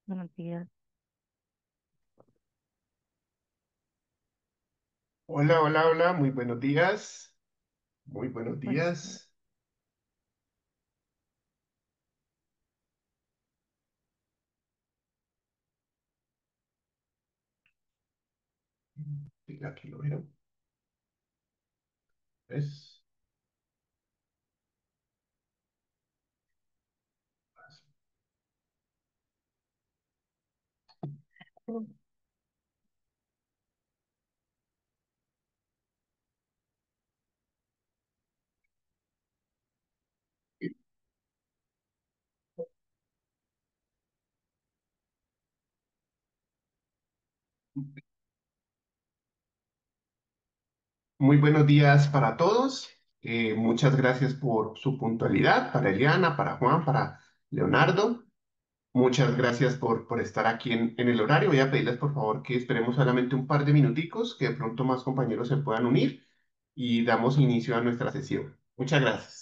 Buenos días. Hola, hola, hola, muy buenos días. Muy buenos Buenos días. días. Sí, aquí lo veo. Es muy buenos días para todos. Muchas gracias por su puntualidad, para Eliana, para Juan, para Leonardo. Muchas gracias por estar aquí en el horario. Voy a pedirles por favor que esperemos solamente un par de minuticos, que de pronto más compañeros se puedan unir y damos inicio a nuestra sesión. Muchas gracias.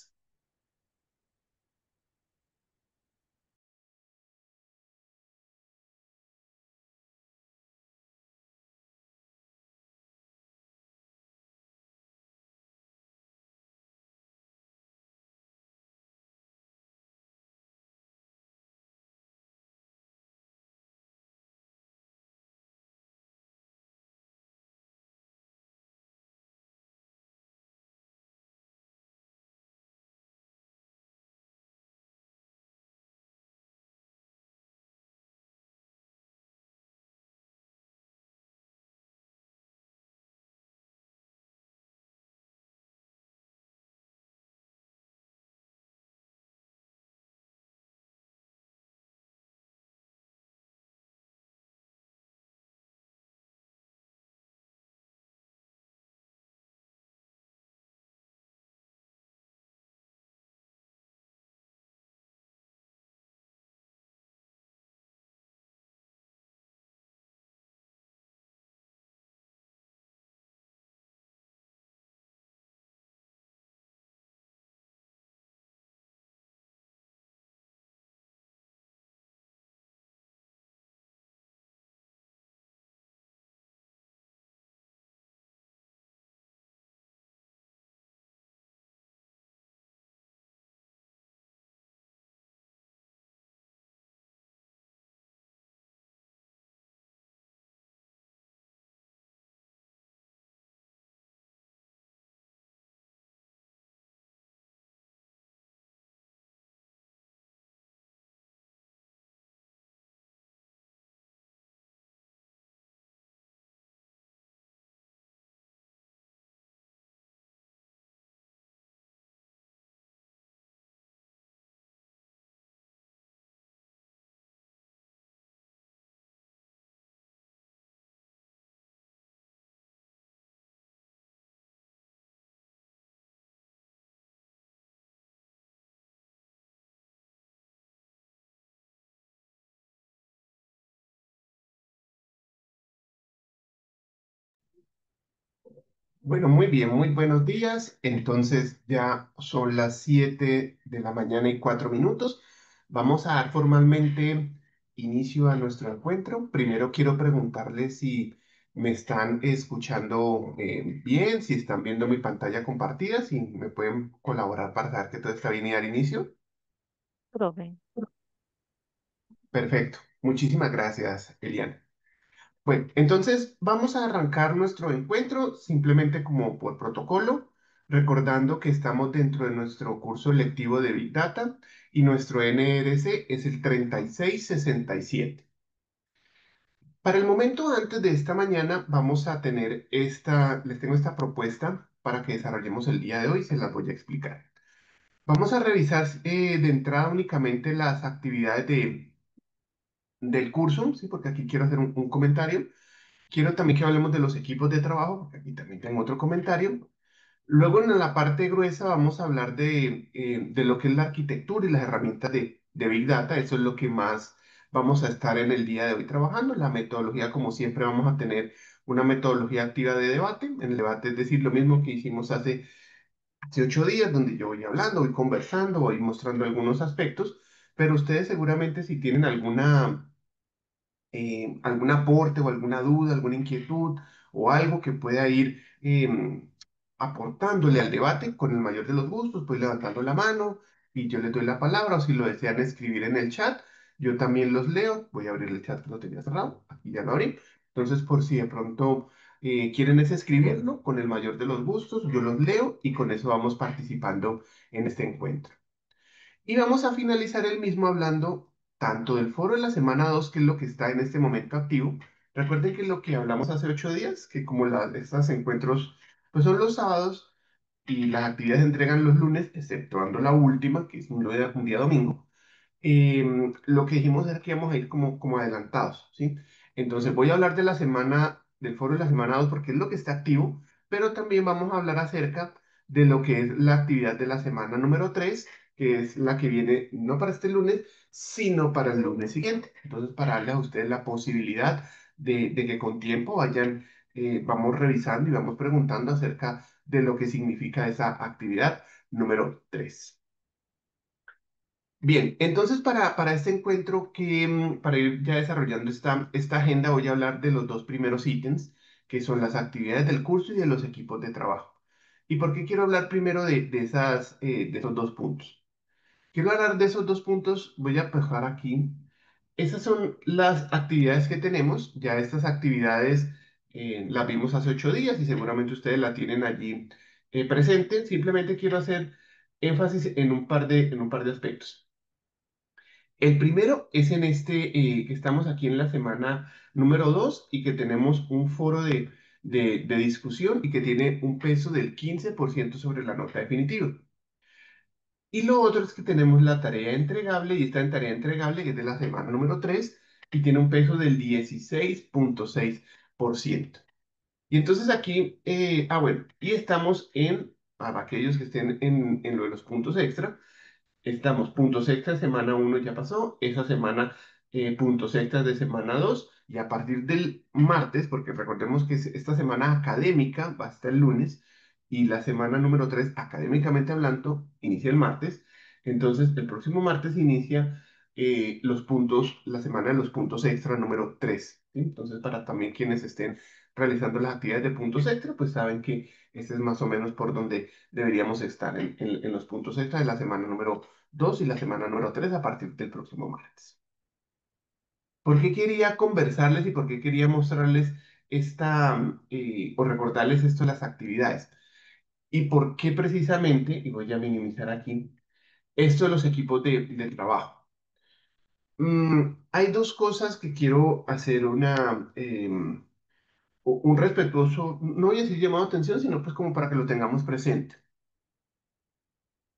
Bueno, muy bien, muy buenos días. Entonces ya son las 7 de la mañana y 4 minutos. Vamos a dar formalmente inicio a nuestro encuentro. Primero quiero preguntarles si me están escuchando bien, si están viendo mi pantalla compartida, si me pueden colaborar para saber que todo está bien y dar inicio. Profe, Perfecto. Muchísimas gracias, Eliana. Bueno, entonces vamos a arrancar nuestro encuentro simplemente como por protocolo, recordando que estamos dentro de nuestro curso lectivo de Big Data y nuestro NRC es el 3667. Para el momento, antes de esta mañana, vamos a tener les tengo esta propuesta para que desarrollemos el día de hoy, se las voy a explicar. Vamos a revisar de entrada únicamente las actividades del curso, ¿sí? Porque aquí quiero hacer un comentario. Quiero también que hablemos de los equipos de trabajo, porque aquí también tengo otro comentario. Luego en la parte gruesa vamos a hablar de lo que es la arquitectura y las herramientas de Big Data. Eso es lo que más vamos a estar en el día de hoy trabajando. La metodología, como siempre, vamos a tener una metodología activa de debate. En el debate es decir, lo mismo que hicimos hace 8 días, donde yo voy hablando, voy conversando, voy mostrando algunos aspectos, pero ustedes seguramente si tienen algún aporte o alguna duda, alguna inquietud o algo que pueda ir aportándole al debate con el mayor de los gustos, pues levantando la mano y yo les doy la palabra o si lo desean escribir en el chat, yo también los leo. Voy a abrir el chat que lo tenía cerrado, aquí ya lo abrí. Entonces, por si de pronto quieren es escribirlo con el mayor de los gustos, yo los leo y con eso vamos participando en este encuentro. Y vamos a finalizar el mismo hablando tanto del foro de la semana 2 que es lo que está en este momento activo. Recuerden que lo que hablamos hace 8 días, que como estos encuentros pues son los sábados y las actividades se entregan los lunes, exceptuando la última, que es un día domingo, lo que dijimos era que íbamos a ir como adelantados, ¿sí? Entonces voy a hablar de la semana, del foro de la semana 2 porque es lo que está activo, pero también vamos a hablar acerca de lo que es la actividad de la semana número 3 que es la que viene no para este lunes, sino para el lunes siguiente. Entonces, para darle a ustedes la posibilidad de que con tiempo vayan, vamos revisando y vamos preguntando acerca de lo que significa esa actividad número 3. Bien, entonces para este encuentro, para ir ya desarrollando esta agenda, voy a hablar de los dos primeros ítems, que son las actividades del curso y de los equipos de trabajo. ¿Y por qué quiero hablar primero de esos dos puntos? Quiero hablar de esos dos puntos, voy a pasar aquí. Esas son las actividades que tenemos, ya estas actividades las vimos hace 8 días y seguramente ustedes la tienen allí presente. Simplemente quiero hacer énfasis en un par de aspectos. El primero es en que estamos aquí en la semana número 2 y que tenemos un foro de discusión y que tiene un peso del 15% sobre la nota definitiva. Y lo otro es que tenemos la tarea entregable y esta en tarea entregable que es de la semana número 3 y tiene un peso del 16,6%. Y entonces aquí, bueno, y estamos para aquellos que estén en lo de los puntos extra, estamos puntos extras, semana 1 ya pasó, esa semana puntos extras de semana 2 y a partir del martes, porque recordemos que esta semana académica va hasta el lunes y la semana número 3 académicamente hablando, inicia el martes, entonces el próximo martes inicia la semana de los puntos extra número 3, ¿sí? Entonces para también quienes estén realizando las actividades de puntos extra, pues saben que este es más o menos por donde deberíamos estar en los puntos extra de la semana número 2 y la semana número 3 a partir del próximo martes. ¿Por qué quería conversarles y por qué quería mostrarles o recordarles esto de las actividades? ¿Y por qué precisamente, y voy a minimizar aquí, esto de los equipos de trabajo? Hay dos cosas que quiero hacer un respetuoso, no voy a decir llamado a atención, sino pues como para que lo tengamos presente.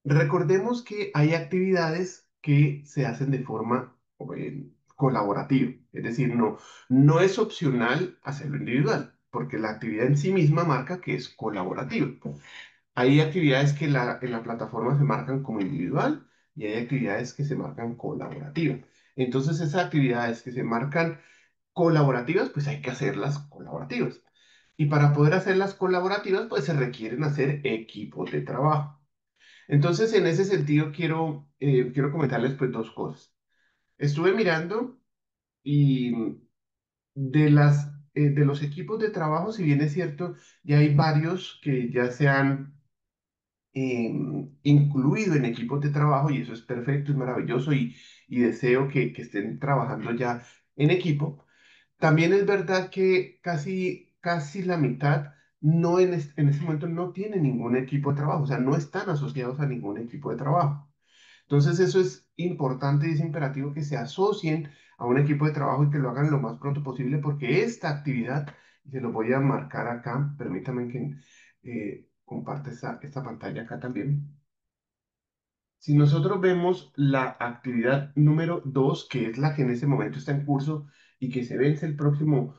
Recordemos que hay actividades que se hacen de forma colaborativa, es decir, no es opcional hacerlo individual, porque la actividad en sí misma marca que es colaborativa. Hay actividades que en la plataforma se marcan como individual y hay actividades que se marcan colaborativas. Entonces, esas actividades que se marcan colaborativas, pues hay que hacerlas colaborativas. Y para poder hacerlas colaborativas, pues se requieren hacer equipos de trabajo. Entonces, en ese sentido, quiero comentarles pues dos cosas. Estuve mirando y de los equipos de trabajo, si bien es cierto, ya hay varios que ya se han incluido en equipos de trabajo y eso es perfecto, es maravilloso y deseo que estén trabajando ya en equipo. También es verdad que casi la mitad en este momento no tiene ningún equipo de trabajo, o sea, no están asociados a ningún equipo de trabajo. Entonces, eso es importante y es imperativo que se asocien a un equipo de trabajo y que lo hagan lo más pronto posible porque esta actividad, y se lo voy a marcar acá, permítame que comparte esta pantalla acá también. Si nosotros vemos la actividad número 2 que es la que en ese momento está en curso y que se vence el próximo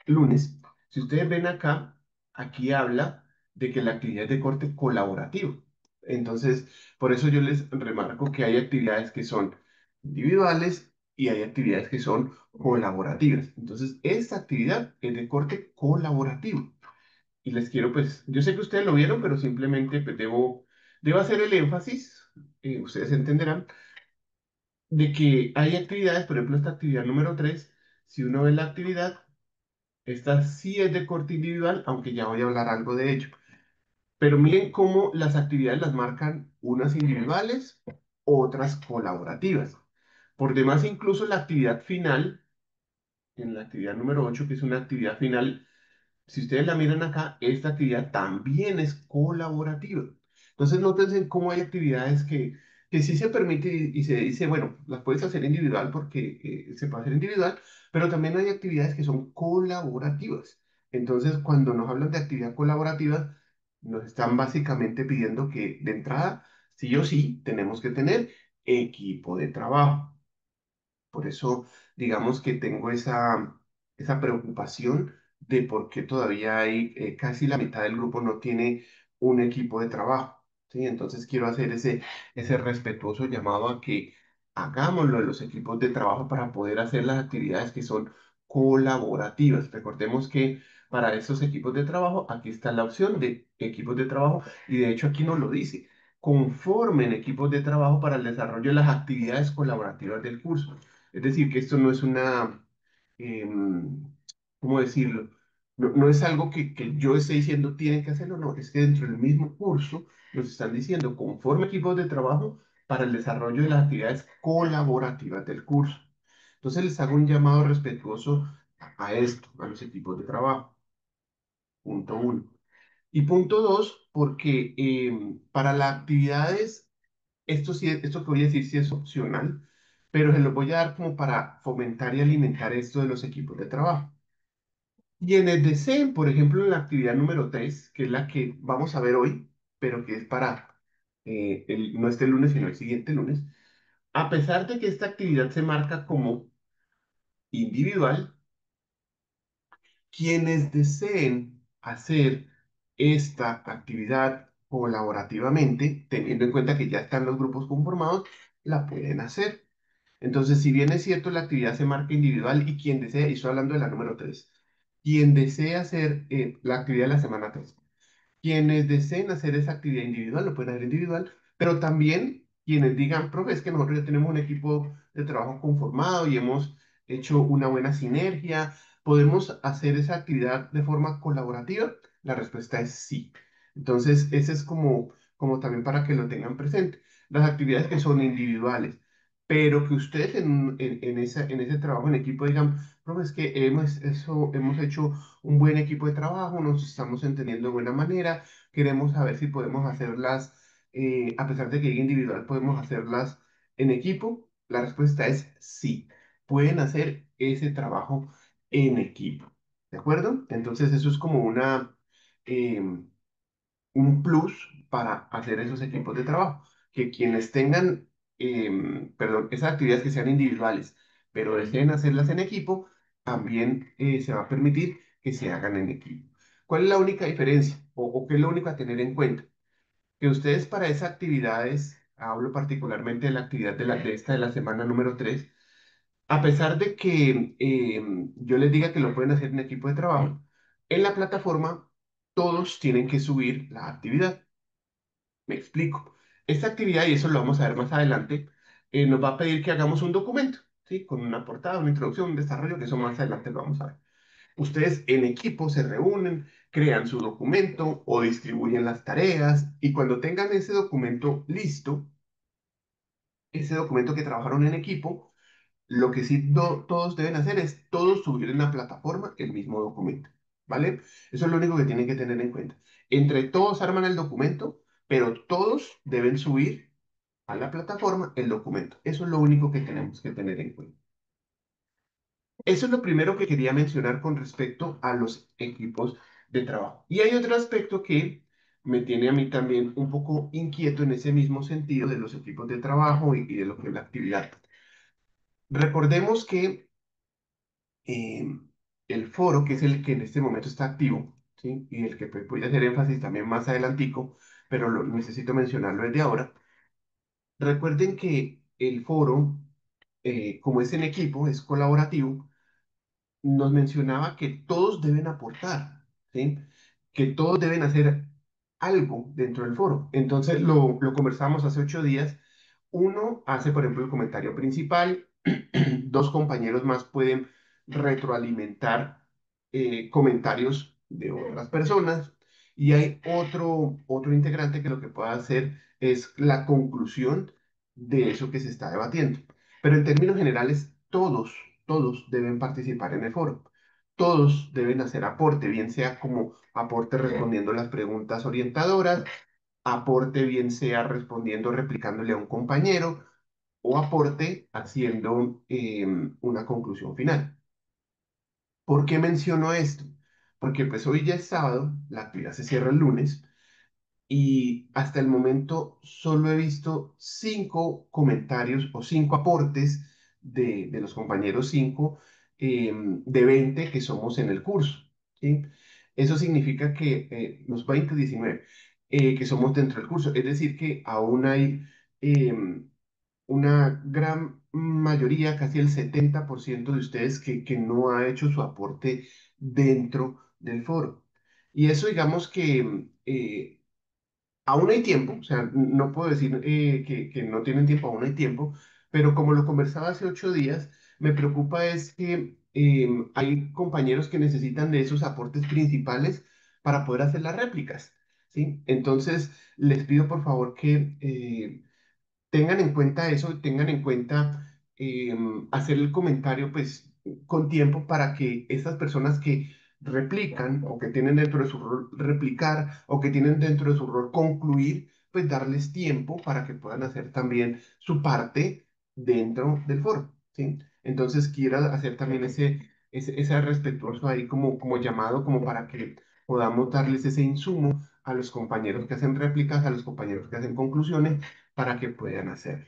lunes, si ustedes ven acá, aquí habla de que la actividad es de corte colaborativo. Entonces, por eso yo les remarco que hay actividades que son individuales y hay actividades que son colaborativas. Entonces, esta actividad es de corte colaborativo. Y les quiero, pues, yo sé que ustedes lo vieron, pero simplemente pues, debo hacer el énfasis, ustedes entenderán, de que hay actividades, por ejemplo, esta actividad número 3 si uno ve la actividad, esta sí es de corte individual, aunque ya voy a hablar algo de ello. Pero miren cómo las actividades las marcan unas individuales, otras colaborativas. Por demás, incluso la actividad final, en la actividad número 8 que es una actividad final, si ustedes la miran acá, esta actividad también es colaborativa. Entonces, noten cómo hay actividades que sí se permite y se dice, bueno, las puedes hacer individual porque se puede hacer individual, pero también hay actividades que son colaborativas. Entonces, cuando nos hablan de actividad colaborativa, nos están básicamente pidiendo que de entrada, sí o sí, tenemos que tener equipo de trabajo. Por eso, digamos que tengo esa preocupación de por qué todavía hay casi la mitad del grupo no tiene un equipo de trabajo. ¿Sí? Entonces quiero hacer ese respetuoso llamado a que hagámoslo de los equipos de trabajo para poder hacer las actividades que son colaborativas. Recordemos que para esos equipos de trabajo, aquí está la opción de equipos de trabajo y de hecho aquí nos lo dice. Conformen equipos de trabajo para el desarrollo de las actividades colaborativas del curso. Es decir, que esto no es em, ¿cómo decirlo? No, no es algo que yo esté diciendo tienen que hacerlo, no, es que dentro del mismo curso nos están diciendo conforme equipos de trabajo para el desarrollo de las actividades colaborativas del curso. Entonces les hago un llamado respetuoso a esto, a los equipos de trabajo. Punto uno. Y punto dos, porque para las actividades esto sí, esto que voy a decir sí es opcional, pero se lo voy a dar como para fomentar y alimentar esto de los equipos de trabajo. Quienes deseen, por ejemplo, en la actividad número 3 que es la que vamos a ver hoy, pero que es para no este lunes, sino el siguiente lunes, a pesar de que esta actividad se marca como individual, quienes deseen hacer esta actividad colaborativamente, teniendo en cuenta que ya están los grupos conformados, la pueden hacer. Entonces, si bien es cierto, la actividad se marca individual y quien desea, y estoy hablando de la número 3 quien desea hacer la actividad de la semana 3 quienes deseen hacer esa actividad individual, lo pueden hacer individual, pero también quienes digan, profe, es que nosotros ya tenemos un equipo de trabajo conformado y hemos hecho una buena sinergia, ¿podemos hacer esa actividad de forma colaborativa? La respuesta es sí. Entonces, ese es como también para que lo tengan presente. Las actividades que son individuales, pero que ustedes en ese trabajo en equipo digan, profe, es que hemos hecho un buen equipo de trabajo, nos estamos entendiendo de buena manera, queremos saber si podemos hacerlas, a pesar de que es individual, podemos hacerlas en equipo. La respuesta es sí, pueden hacer ese trabajo en equipo, ¿de acuerdo? Entonces eso es como em, un plus para hacer esos equipos de trabajo, que quienes tengan, perdón, esas actividades que sean individuales, pero deseen hacerlas en equipo, también se va a permitir que se hagan en equipo. ¿Cuál es la única diferencia o qué es lo único a tener en cuenta? Que ustedes para esas actividades, hablo particularmente de la actividad de esta de la semana número 3 a pesar de que yo les diga que lo pueden hacer en equipo de trabajo, en la plataforma todos tienen que subir la actividad. Me explico. Esta actividad, y eso lo vamos a ver más adelante, nos va a pedir que hagamos un documento, ¿sí? Con una portada, una introducción, un desarrollo, que eso más adelante lo vamos a ver. Ustedes en equipo se reúnen, crean su documento o distribuyen las tareas y cuando tengan ese documento listo, ese documento que trabajaron en equipo, lo que sí todos deben hacer es todos subir en la plataforma el mismo documento, ¿vale? Eso es lo único que tienen que tener en cuenta. Entre todos arman el documento, pero todos deben subir a la plataforma el documento. Eso es lo único que tenemos que tener en cuenta. Eso es lo primero que quería mencionar con respecto a los equipos de trabajo. Y hay otro aspecto que me tiene a mí también un poco inquieto en ese mismo sentido de los equipos de trabajo y de lo que es la actividad. Recordemos que eh, el foro, que es el que en este momento está activo, ¿sí? Y el que pues, voy a hacer énfasis también más adelantico, pero necesito mencionarlo desde ahora. Recuerden que el foro, como es en equipo, es colaborativo, nos mencionaba que todos deben aportar, ¿sí? Que todos deben hacer algo dentro del foro. Entonces lo conversamos hace 8 días. Uno hace, por ejemplo, el comentario principal, dos compañeros más pueden retroalimentar comentarios de otras personas. Y hay otro integrante que lo que puede hacer es la conclusión de eso que se está debatiendo. Pero en términos generales, todos deben participar en el foro. Todos deben hacer aporte, bien sea como aporte respondiendo las preguntas orientadoras, aporte bien sea respondiendo, replicándole a un compañero, o aporte haciendo una conclusión final. ¿Por qué menciono esto? Porque pues hoy ya es sábado, la actividad se cierra el lunes y hasta el momento solo he visto 5 comentarios o 5 aportes de los compañeros 5 de 20 que somos en el curso. ¿Sí? Eso significa que los 20, 19 que somos dentro del curso, es decir, que aún hay una gran mayoría, casi el 70% de ustedes que no ha hecho su aporte dentro del foro. Y eso digamos que aún hay tiempo, o sea, no puedo decir que no tienen tiempo, aún hay tiempo, pero como lo conversaba hace 8 días, me preocupa es que hay compañeros que necesitan de esos aportes principales para poder hacer las réplicas, ¿sí? Entonces, les pido por favor que tengan en cuenta eso, tengan en cuenta hacer el comentario pues con tiempo para que estas personas que replican o que tienen dentro de su rol replicar o que tienen dentro de su rol concluir, pues darles tiempo para que puedan hacer también su parte dentro del foro, ¿sí? Entonces quiero hacer también ese respetuoso ahí como llamado, como para que podamos darles ese insumo a los compañeros que hacen réplicas, a los compañeros que hacen conclusiones para que puedan hacer.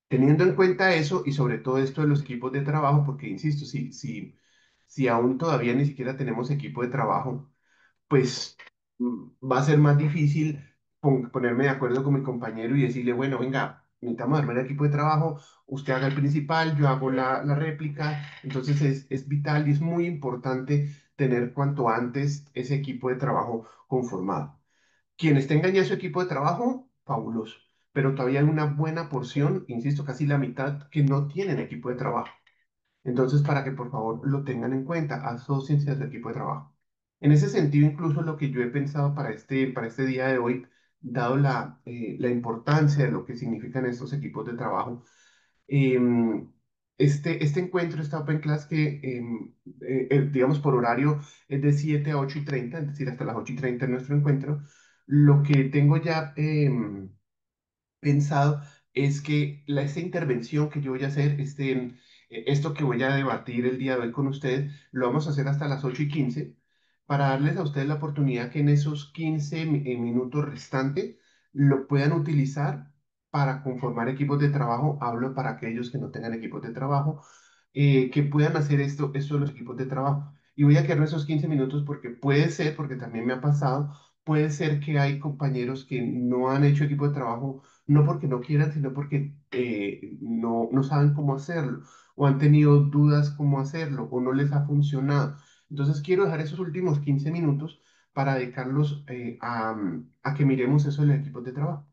Teniendo en cuenta eso y sobre todo esto de los equipos de trabajo, porque insisto, si aún todavía ni siquiera tenemos equipo de trabajo, pues va a ser más difícil ponerme de acuerdo con mi compañero y decirle, bueno, venga, necesitamos armar el equipo de trabajo, usted haga el principal, yo hago la réplica. Entonces es vital y es muy importante tener cuanto antes ese equipo de trabajo conformado. Quienes tengan ya su equipo de trabajo, fabuloso. Pero todavía hay una buena porción, insisto, casi la mitad, que no tienen equipo de trabajo. Entonces, para que por favor lo tengan en cuenta, asóciense a su equipo de trabajo. En ese sentido, incluso lo que yo he pensado para este día de hoy, dado la importancia de lo que significan estos equipos de trabajo, em, este encuentro, esta Open Class que, digamos, por horario es de 7 a 8:30, es decir, hasta las 8:30 en nuestro encuentro, lo que tengo ya pensado es que esta intervención que yo voy a hacer, esto que voy a debatir el día de hoy con ustedes, lo vamos a hacer hasta las 8:15 para darles a ustedes la oportunidad que en esos 15 minutos restantes lo puedan utilizar para conformar equipos de trabajo. Hablo para aquellos que no tengan equipos de trabajo, que puedan hacer esto de los equipos de trabajo. Y voy a quedar esos 15 minutos porque puede ser, porque también me ha pasado, puede ser que hay compañeros que no han hecho equipo de trabajo no porque no quieran, sino porque no saben cómo hacerlo, o han tenido dudas cómo hacerlo, o no les ha funcionado. Entonces quiero dejar esos últimos 15 minutos para dedicarlos a que miremos eso en el equipo de trabajo,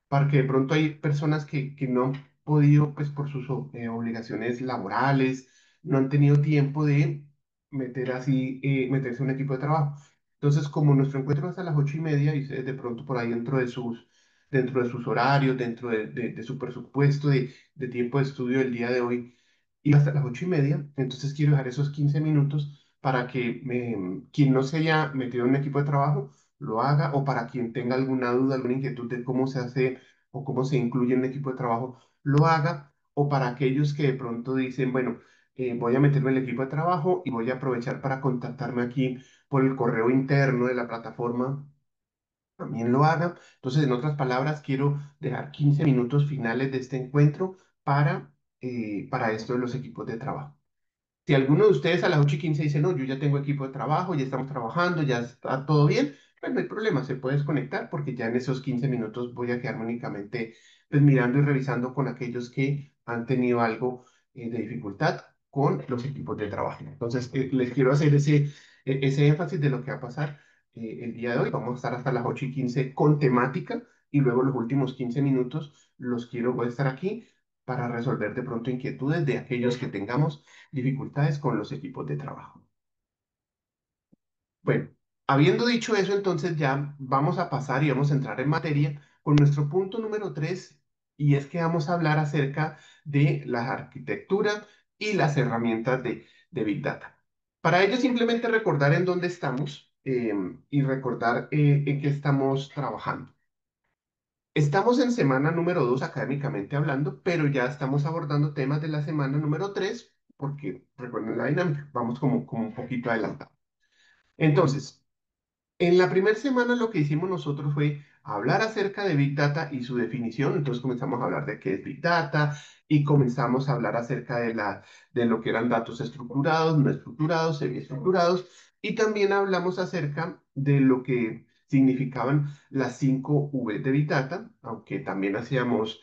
porque de pronto hay personas que no han podido, pues por sus obligaciones laborales, no han tenido tiempo de meterse en un equipo de trabajo. Entonces, como nuestro encuentro es hasta las 8:30 y ustedes de pronto por ahí dentro de sus horarios, dentro de su presupuesto de tiempo de estudio del día de hoy, y hasta las 8:30, entonces quiero dejar esos 15 minutos para que quien no se haya metido en un equipo de trabajo lo haga, o para quien tenga alguna duda, alguna inquietud de cómo se hace o cómo se incluye en un equipo de trabajo, lo haga, o para aquellos que de pronto dicen, bueno, voy a meterme en el equipo de trabajo y voy a aprovechar para contactarme aquí por el correo interno de la plataforma, también lo haga. Entonces, en otras palabras, quiero dejar 15 minutos finales de este encuentro para esto de los equipos de trabajo. Si alguno de ustedes a las 8:15 dice, no, yo ya tengo equipo de trabajo, ya estamos trabajando, ya está todo bien, pues no hay problema, se puede desconectar porque ya en esos 15 minutos voy a quedarme únicamente pues, mirando y revisando con aquellos que han tenido algo de dificultad con los equipos de trabajo. Entonces, les quiero hacer ese énfasis de lo que va a pasar el día de hoy. Vamos a estar hasta las 8:15 con temática y luego los últimos 15 minutos voy a estar aquí para resolver de pronto inquietudes de aquellos que tengamos dificultades con los equipos de trabajo. Bueno, habiendo dicho eso, entonces ya vamos a pasar y vamos a entrar en materia con nuestro punto número 3, y es que vamos a hablar acerca de la arquitectura y las herramientas de Big Data. Para ello, simplemente recordar en dónde estamos y recordar en qué estamos trabajando. Estamos en semana número 2 académicamente hablando, pero ya estamos abordando temas de la semana número 3 porque recuerden la dinámica, vamos como un poquito adelantado. Entonces, en la primera semana lo que hicimos nosotros fue hablar acerca de Big Data y su definición. Entonces comenzamos a hablar de qué es Big Data y comenzamos a hablar acerca de lo que eran datos estructurados, no estructurados, semiestructurados, y también hablamos acerca de lo que significaban las 5 V de Big Data, aunque también hacíamos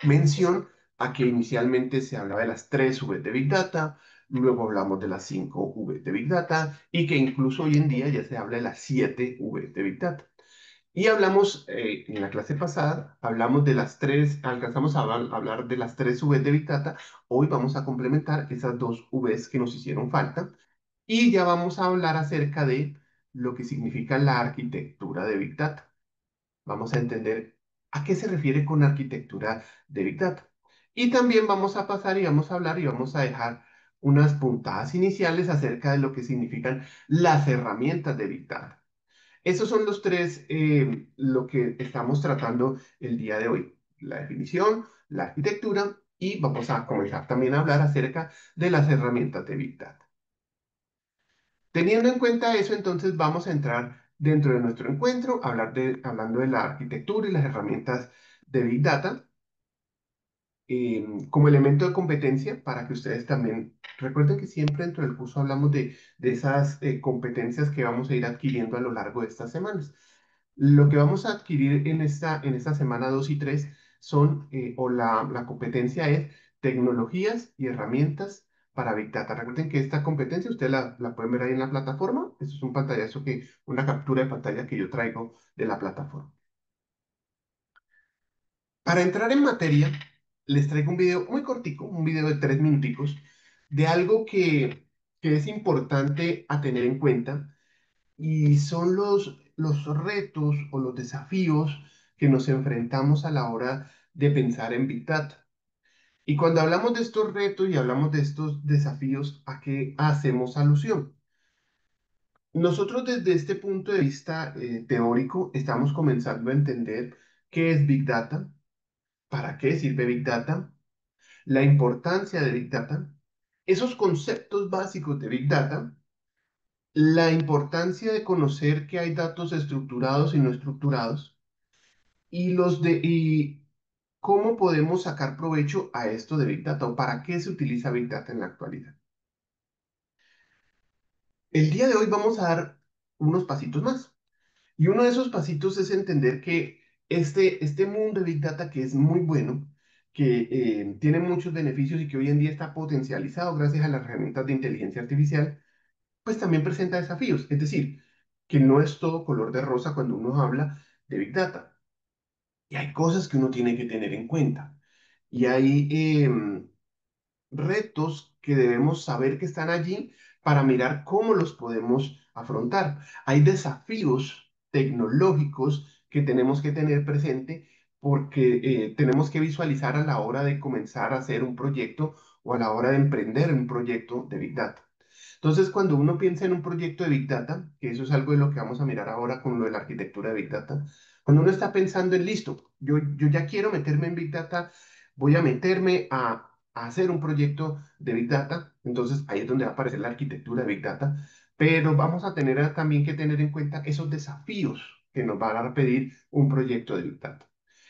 mención a que inicialmente se hablaba de las 3 V de Big Data, luego hablamos de las 5 V de Big Data y que incluso hoy en día ya se habla de las 7 V de Big Data. Y hablamos, en la clase pasada, hablamos de las 3, alcanzamos a hablar de las 3 V de Big Data. Hoy vamos a complementar esas 2 Vs que nos hicieron falta y ya vamos a hablar acerca de lo que significa la arquitectura de Big Data. Vamos a entender a qué se refiere con arquitectura de Big Data. Y también vamos a pasar y vamos a hablar y vamos a dejar unas puntadas iniciales acerca de lo que significan las herramientas de Big Data. Esos son los tres, lo que estamos tratando el día de hoy. La definición, la arquitectura y vamos a comenzar también a hablar acerca de las herramientas de Big Data. Teniendo en cuenta eso, entonces vamos a entrar dentro de nuestro encuentro, hablando de la arquitectura y las herramientas de Big Data como elemento de competencia para que ustedes también recuerden que siempre dentro del curso hablamos de esas competencias que vamos a ir adquiriendo a lo largo de estas semanas. Lo que vamos a adquirir en esta semana 2 y 3 son, o la competencia es tecnologías y herramientas para Big Data. Recuerden que esta competencia ustedes la pueden ver ahí en la plataforma. Eso es un pantallazo una captura de pantalla que yo traigo de la plataforma. Para entrar en materia, les traigo un video muy cortico, un video de 3 minuticos, de algo que es importante a tener en cuenta y son los retos o los desafíos que nos enfrentamos a la hora de pensar en Big Data. Y cuando hablamos de estos retos y hablamos de estos desafíos, ¿a qué hacemos alusión? Nosotros desde este punto de vista teórico estamos comenzando a entender qué es Big Data, para qué sirve Big Data, la importancia de Big Data, esos conceptos básicos de Big Data, la importancia de conocer que hay datos estructurados y no estructurados y cómo podemos sacar provecho a esto de Big Data o para qué se utiliza Big Data en la actualidad. El día de hoy vamos a dar unos pasitos más y uno de esos pasitos es entender que este mundo de Big Data que es muy bueno, que tiene muchos beneficios y que hoy en día está potencializado gracias a las herramientas de inteligencia artificial, pues también presenta desafíos. Es decir, que no es todo color de rosa cuando uno habla de Big Data. Y hay cosas que uno tiene que tener en cuenta. Y hay retos que debemos saber que están allí para mirar cómo los podemos afrontar. Hay desafíos tecnológicos que tenemos que tener presente porque tenemos que visualizar a la hora de comenzar a hacer un proyecto o a la hora de emprender un proyecto de Big Data. Entonces, cuando uno piensa en un proyecto de Big Data, que eso es algo de lo que vamos a mirar ahora con lo de la arquitectura de Big Data, cuando uno está pensando en listo, yo ya quiero meterme en Big Data, voy a meterme a hacer un proyecto de Big Data, entonces ahí es donde va a aparecer la arquitectura de Big Data, pero vamos a tener también que tener en cuenta esos desafíos que nos van a pedir un proyecto de Big Data.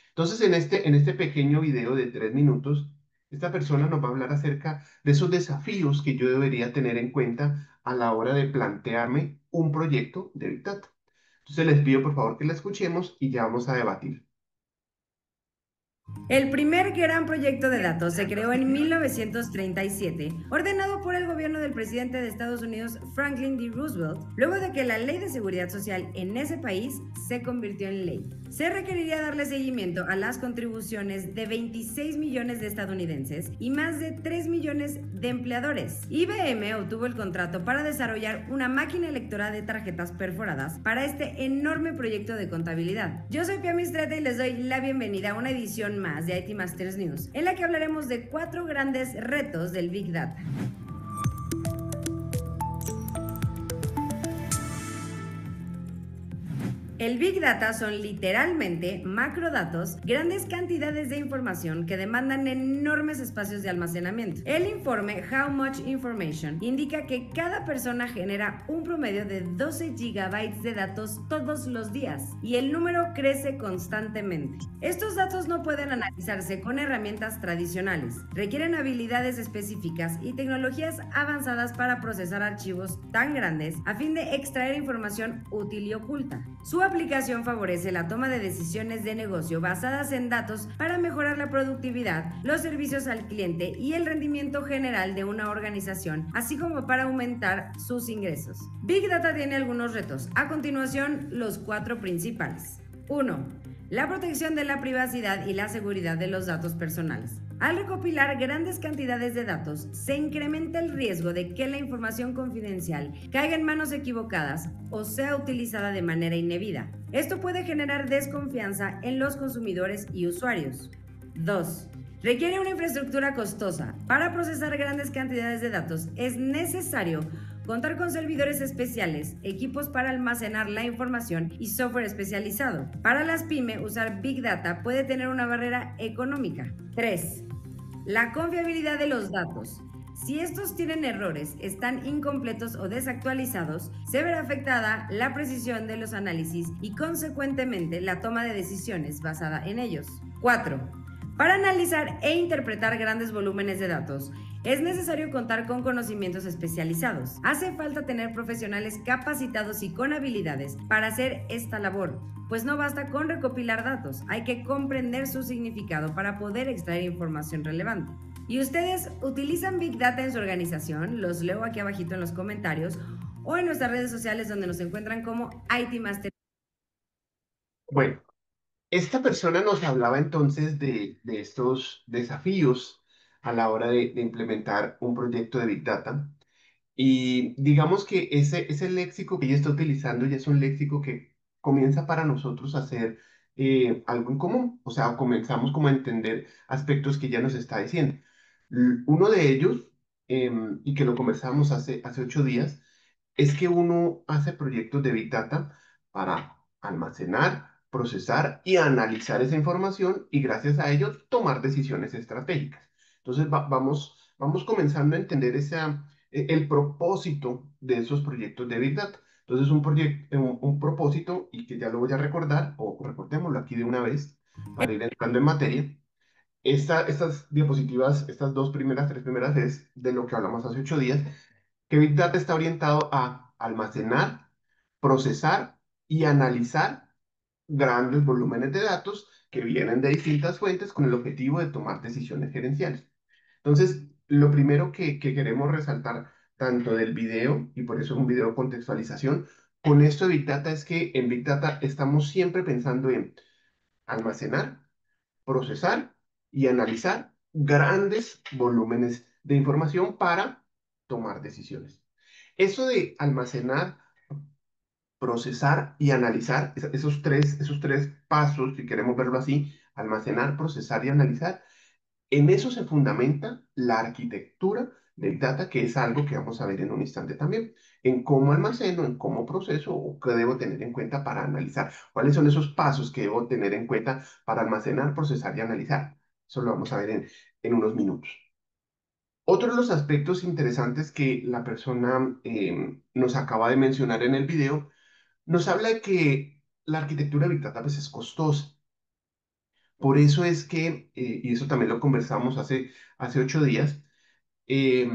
Entonces, en este pequeño video de 3 minutos, esta persona nos va a hablar acerca de esos desafíos que yo debería tener en cuenta a la hora de plantearme un proyecto de Big Data. Entonces, les pido por favor que la escuchemos y ya vamos a debatir. El primer gran proyecto de datos se creó en 1937, ordenado por el gobierno del presidente de Estados Unidos Franklin D. Roosevelt, luego de que la Ley de Seguridad Social en ese país se convirtió en ley. Se requeriría darle seguimiento a las contribuciones de 26 millones de estadounidenses y más de 3 millones de empleadores. IBM obtuvo el contrato para desarrollar una máquina lectora de tarjetas perforadas para este enorme proyecto de contabilidad. Yo soy Pia Mistreta y les doy la bienvenida a una edición más de IT Masters News, en la que hablaremos de 4 grandes retos del Big Data. El Big Data son literalmente macrodatos, grandes cantidades de información que demandan enormes espacios de almacenamiento. El informe How Much Information indica que cada persona genera un promedio de 12 gigabytes de datos todos los días y el número crece constantemente. Estos datos no pueden analizarse con herramientas tradicionales, requieren habilidades específicas y tecnologías avanzadas para procesar archivos tan grandes a fin de extraer información útil y oculta. Su aplicación favorece la toma de decisiones de negocio basadas en datos para mejorar la productividad, los servicios al cliente y el rendimiento general de una organización, así como para aumentar sus ingresos. Big Data tiene algunos retos. A continuación, los 4 principales. 1. La protección de la privacidad y la seguridad de los datos personales. Al recopilar grandes cantidades de datos, se incrementa el riesgo de que la información confidencial caiga en manos equivocadas o sea utilizada de manera indebida. Esto puede generar desconfianza en los consumidores y usuarios. 2. Requiere una infraestructura costosa. Para procesar grandes cantidades de datos es necesario contar con servidores especiales, equipos para almacenar la información y software especializado. Para las pymes, usar Big Data puede tener una barrera económica. 3. La confiabilidad de los datos. Si estos tienen errores, están incompletos o desactualizados, se verá afectada la precisión de los análisis y consecuentemente la toma de decisiones basada en ellos. 4. Para analizar e interpretar grandes volúmenes de datos, es necesario contar con conocimientos especializados. Hace falta tener profesionales capacitados y con habilidades para hacer esta labor, pues no basta con recopilar datos, hay que comprender su significado para poder extraer información relevante. ¿Y ustedes utilizan Big Data en su organización? Los leo aquí abajito en los comentarios o en nuestras redes sociales donde nos encuentran como IT Master. Bueno, esta persona nos hablaba entonces de estos desafíos a la hora de implementar un proyecto de Big Data. Y digamos que ese léxico que ella está utilizando ya es un léxico que comienza para nosotros a ser algo en común. O sea, comenzamos como a entender aspectos que ya nos está diciendo. Uno de ellos, y que lo conversamos hace 8 días, es que uno hace proyectos de Big Data para almacenar, procesar y analizar esa información y gracias a ello tomar decisiones estratégicas. Entonces vamos comenzando a entender el propósito de esos proyectos de Big Data. Entonces un propósito, y que ya lo voy a recordar, o recordémoslo aquí de una vez, para ir entrando en materia. Estas diapositivas, estas tres primeras es de lo que hablamos hace 8 días, que Big Data está orientado a almacenar, procesar y analizar grandes volúmenes de datos que vienen de distintas fuentes con el objetivo de tomar decisiones gerenciales. Entonces, lo primero que queremos resaltar tanto del video, y por eso es un video de contextualización, con esto de Big Data es que en Big Data estamos siempre pensando en almacenar, procesar y analizar grandes volúmenes de información para tomar decisiones. Eso de almacenar, procesar y analizar, esos tres pasos, si queremos verlo así, almacenar, procesar y analizar, en eso se fundamenta la arquitectura del data, que es algo que vamos a ver en un instante también, en cómo almaceno, en cómo proceso o qué debo tener en cuenta para analizar. ¿Cuáles son esos pasos que debo tener en cuenta para almacenar, procesar y analizar? Eso lo vamos a ver en unos minutos. Otro de los aspectos interesantes que la persona nos acaba de mencionar en el video, nos habla de que la arquitectura Big Data pues, es costosa. Por eso es que, y eso también lo conversamos hace 8 días, eh,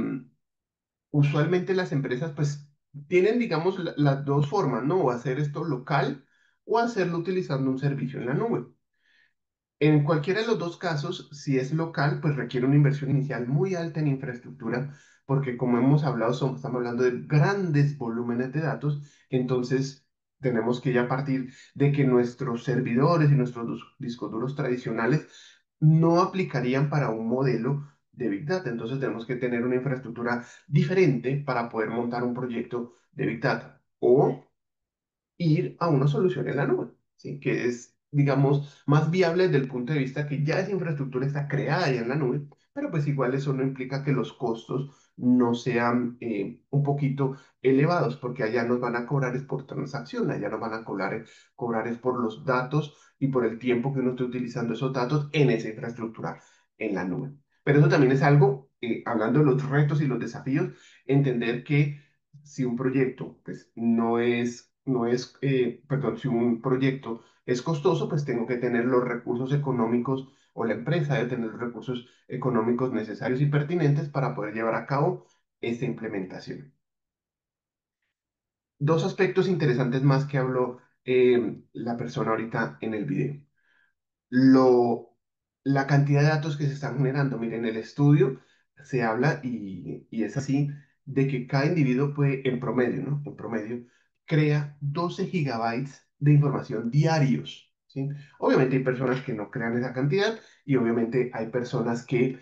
usualmente las empresas pues tienen, digamos, las dos formas, ¿no? O hacer esto local o hacerlo utilizando un servicio en la nube. En cualquiera de los dos casos, si es local, pues requiere una inversión inicial muy alta en infraestructura, porque como hemos hablado, estamos hablando de grandes volúmenes de datos, entonces tenemos que ya partir de que nuestros servidores y nuestros discos duros tradicionales no aplicarían para un modelo de Big Data. Entonces tenemos que tener una infraestructura diferente para poder montar un proyecto de Big Data. O ir a una solución en la nube, ¿sí? Que es, digamos, más viable desde el punto de vista que ya esa infraestructura está creada ya en la nube, pero pues igual eso no implica que los costos no sean un poquito elevados, porque allá nos van a cobrar es por transacción, allá nos van a cobrar es por los datos y por el tiempo que uno esté utilizando esos datos en esa infraestructura en la nube. Pero eso también es algo, hablando de los retos y los desafíos, entender que si un proyecto pues, perdón, si un proyecto es costoso, pues tengo que tener los recursos económicos o la empresa debe tener los recursos económicos necesarios y pertinentes para poder llevar a cabo esta implementación. Dos aspectos interesantes más que habló la persona ahorita en el video lo, la cantidad de datos que se están generando. Miren, en el estudio se habla, y es así, de que cada individuo puede, en promedio, ¿no? En promedio, crea 12 gigabytes de información diarios, ¿sí? Obviamente hay personas que no crean esa cantidad y obviamente hay personas que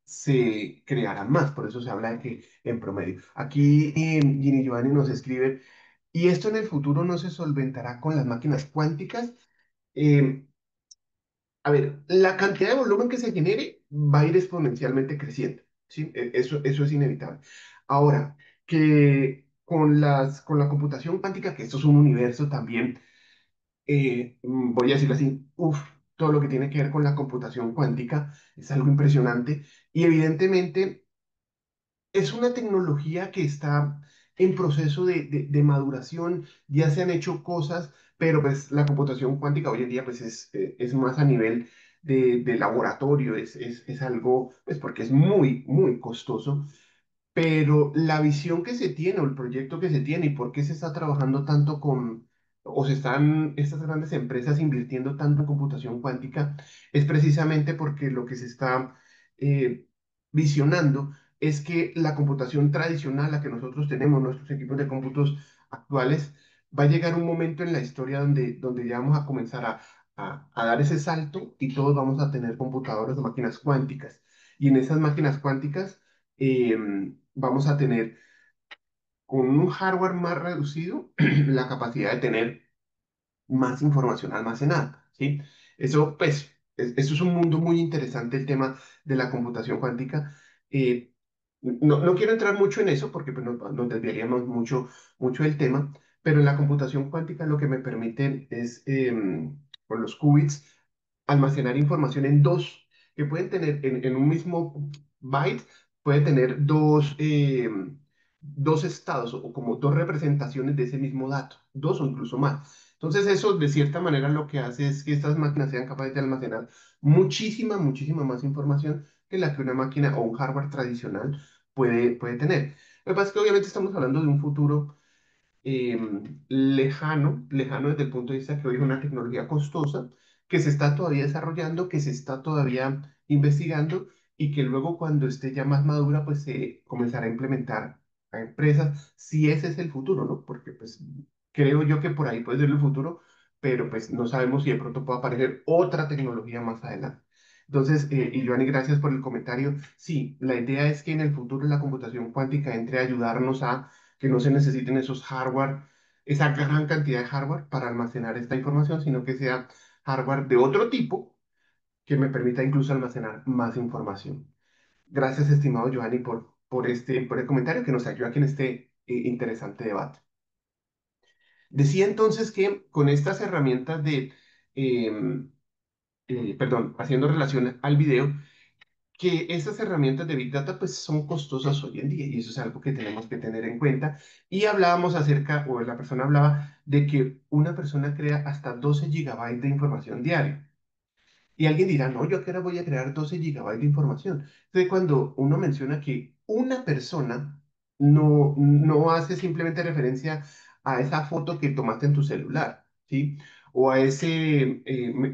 se crearán más, por eso se habla de que en promedio. Aquí Gini Giovanni nos escribe, ¿y esto en el futuro no se solventará con las máquinas cuánticas? Em, a ver, la cantidad de volumen que se genere va a ir exponencialmente creciendo, ¿sí? Eso es inevitable. Ahora, que con la computación cuántica, que esto es un universo también, voy a decirlo así, todo lo que tiene que ver con la computación cuántica es algo impresionante y evidentemente es una tecnología que está en proceso de maduración, ya se han hecho cosas, pero pues la computación cuántica hoy en día pues es más a nivel de laboratorio, es algo, pues porque es muy, muy costoso, pero la visión que se tiene o el proyecto que se tiene y por qué se está trabajando tanto o se están estas grandes empresas invirtiendo tanto en computación cuántica, es precisamente porque lo que se está eh, visionando es que la computación tradicional, la que nosotros tenemos, nuestros equipos de cómputos actuales, va a llegar un momento en la historia donde ya vamos a comenzar a dar ese salto y todos vamos a tener computadoras o máquinas cuánticas. Y en esas máquinas cuánticas, vamos a tener con un hardware más reducido la capacidad de tener más información almacenada, ¿sí? Eso, pues, eso es un mundo muy interesante, el tema de la computación cuántica. Eh, no quiero entrar mucho en eso porque pues, nos desviaríamos mucho, mucho del tema, pero en la computación cuántica lo que me permite es, con los qubits, almacenar información en dos, que pueden tener en un mismo byte, puede tener dos estados o como dos representaciones de ese mismo dato, dos o incluso más. Entonces eso de cierta manera lo que hace es que estas máquinas sean capaces de almacenar muchísima, muchísima más información que la que una máquina o un hardware tradicional puede tener. Lo que pasa es que obviamente estamos hablando de un futuro lejano, lejano desde el punto de vista que hoy es una tecnología costosa, que se está todavía desarrollando, que se está todavía investigando y que luego cuando esté ya más madura, pues se comenzará a implementar a empresas, si ese es el futuro, ¿no? Porque pues creo yo que por ahí puede ser el futuro, pero pues no sabemos si de pronto puede aparecer otra tecnología más adelante. Entonces, y Joanny, gracias por el comentario. Sí, la idea es que en el futuro la computación cuántica entre a ayudarnos a que no se necesiten esos hardware, esa gran cantidad de hardware para almacenar esta información, sino que sea hardware de otro tipo que me permita incluso almacenar más información. Gracias, estimado Giovanni, por el comentario que nos ayuda aquí en este interesante debate. Decía entonces que con estas herramientas em, perdón, haciendo relación al video, que estas herramientas de Big Data pues son costosas hoy en día y eso es algo que tenemos que tener en cuenta. Y hablábamos acerca, o la persona hablaba de que una persona crea hasta 12 gigabytes de información diaria. Y alguien dirá, no, yo a qué hora voy a crear 12 gigabytes de información. Entonces, cuando uno menciona que una persona no hace simplemente referencia a esa foto que tomaste en tu celular, ¿sí? O a ese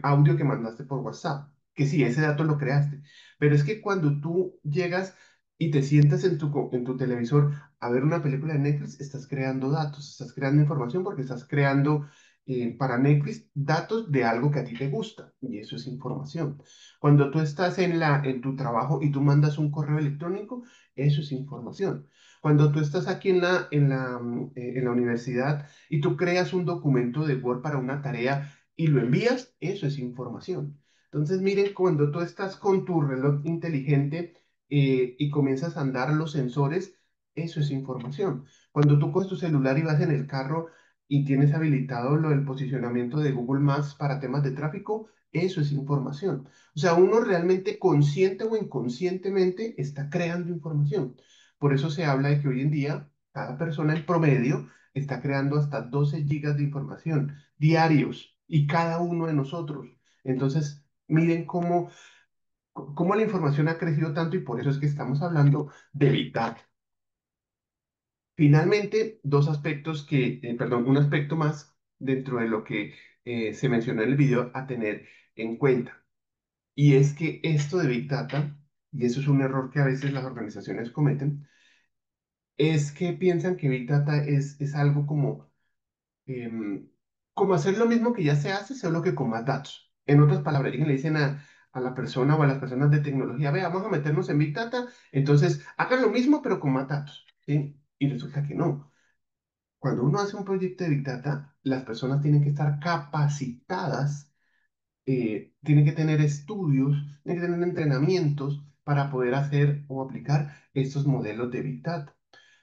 audio que mandaste por WhatsApp, que sí, ese dato lo creaste. Pero es que cuando tú llegas y te sientas en en tu televisor a ver una película de Netflix, estás creando datos, estás creando información porque estás creando para Netflix datos de algo que a ti te gusta y eso es información. Cuando tú estás en tu trabajo y tú mandas un correo electrónico, eso es información. Cuando tú estás aquí en la universidad y tú creas un documento de Word para una tarea y lo envías, eso es información. Entonces, miren, cuando tú estás con tu reloj inteligente, y comienzas a andar los sensores, eso es información. Cuando tú coges tu celular y vas en el carro y tienes habilitado lo del posicionamiento de Google Maps para temas de tráfico, eso es información. O sea, uno realmente consciente o inconscientemente está creando información. Por eso se habla de que hoy en día cada persona en promedio está creando hasta 12 gigas de información diarios y cada uno de nosotros. Entonces, miren cómo la información ha crecido tanto y por eso es que estamos hablando de Big Data. Finalmente, dos aspectos perdón, un aspecto más dentro de lo que se mencionó en el video a tener en cuenta. Y es que esto de Big Data, y eso es un error que a veces las organizaciones cometen, es que piensan que Big Data es algo em, como hacer lo mismo que ya se hace, solo que con más datos. En otras palabras, le dicen a la persona o a las personas de tecnología, vea, vamos a meternos en Big Data, entonces hagan lo mismo, pero con más datos. ¿Sí? Y resulta que no. Cuando uno hace un proyecto de Big Data, las personas tienen que estar capacitadas, tienen que tener estudios, tienen que tener entrenamientos para poder hacer o aplicar estos modelos de Big Data.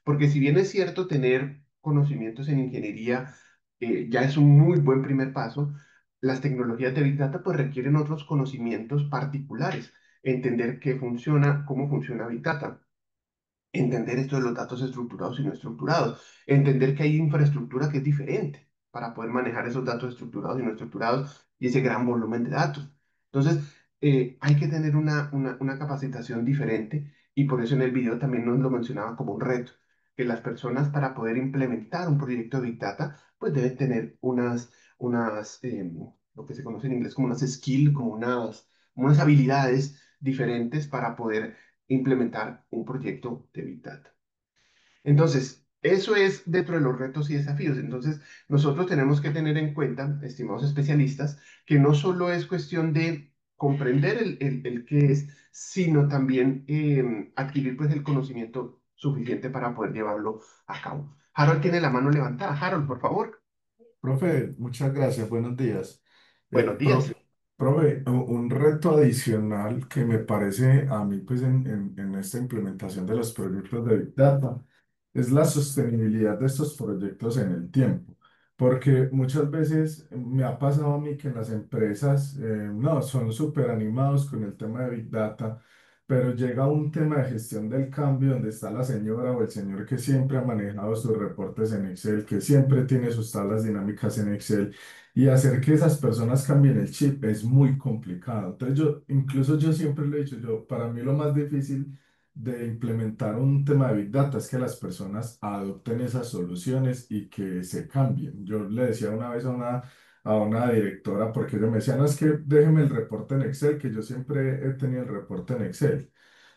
Porque si bien es cierto tener conocimientos en ingeniería ya es un muy buen primer paso, las tecnologías de Big Data pues requieren otros conocimientos particulares, entender qué funciona, cómo funciona Big Data, entender esto de los datos estructurados y no estructurados, entender que hay infraestructura que es diferente para poder manejar esos datos estructurados y no estructurados y ese gran volumen de datos. Entonces, hay que tener una capacitación diferente y por eso en el video también nos lo mencionaba como un reto, que las personas para poder implementar un proyecto de Big Data, pues deben tener lo que se conoce en inglés como unas skills, como unas habilidades diferentes para poder implementar un proyecto de Big Data. Entonces, eso es dentro de los retos y desafíos. Entonces, nosotros tenemos que tener en cuenta, estimados especialistas, que no solo es cuestión de comprender el qué es, sino también adquirir pues el conocimiento suficiente para poder llevarlo a cabo. Harold tiene la mano levantada. Harold, por favor. Profe, muchas gracias, buenos días. Buenos días. Profe, un reto adicional que me parece a mí pues en esta implementación de los proyectos de Big Data es la sostenibilidad de estos proyectos en el tiempo, porque muchas veces me ha pasado a mí que en las empresas no, son súper animados con el tema de Big Data, pero llega un tema de gestión del cambio donde está la señora o el señor que siempre ha manejado sus reportes en Excel, que siempre tiene sus tablas dinámicas en Excel, y hacer que esas personas cambien el chip es muy complicado. Entonces incluso yo siempre le he dicho, para mí lo más difícil de implementar un tema de Big Data es que las personas adopten esas soluciones y que se cambien. Yo le decía una vez a una directora, porque ella me decía, no, es que déjeme el reporte en Excel, que yo siempre he tenido el reporte en Excel.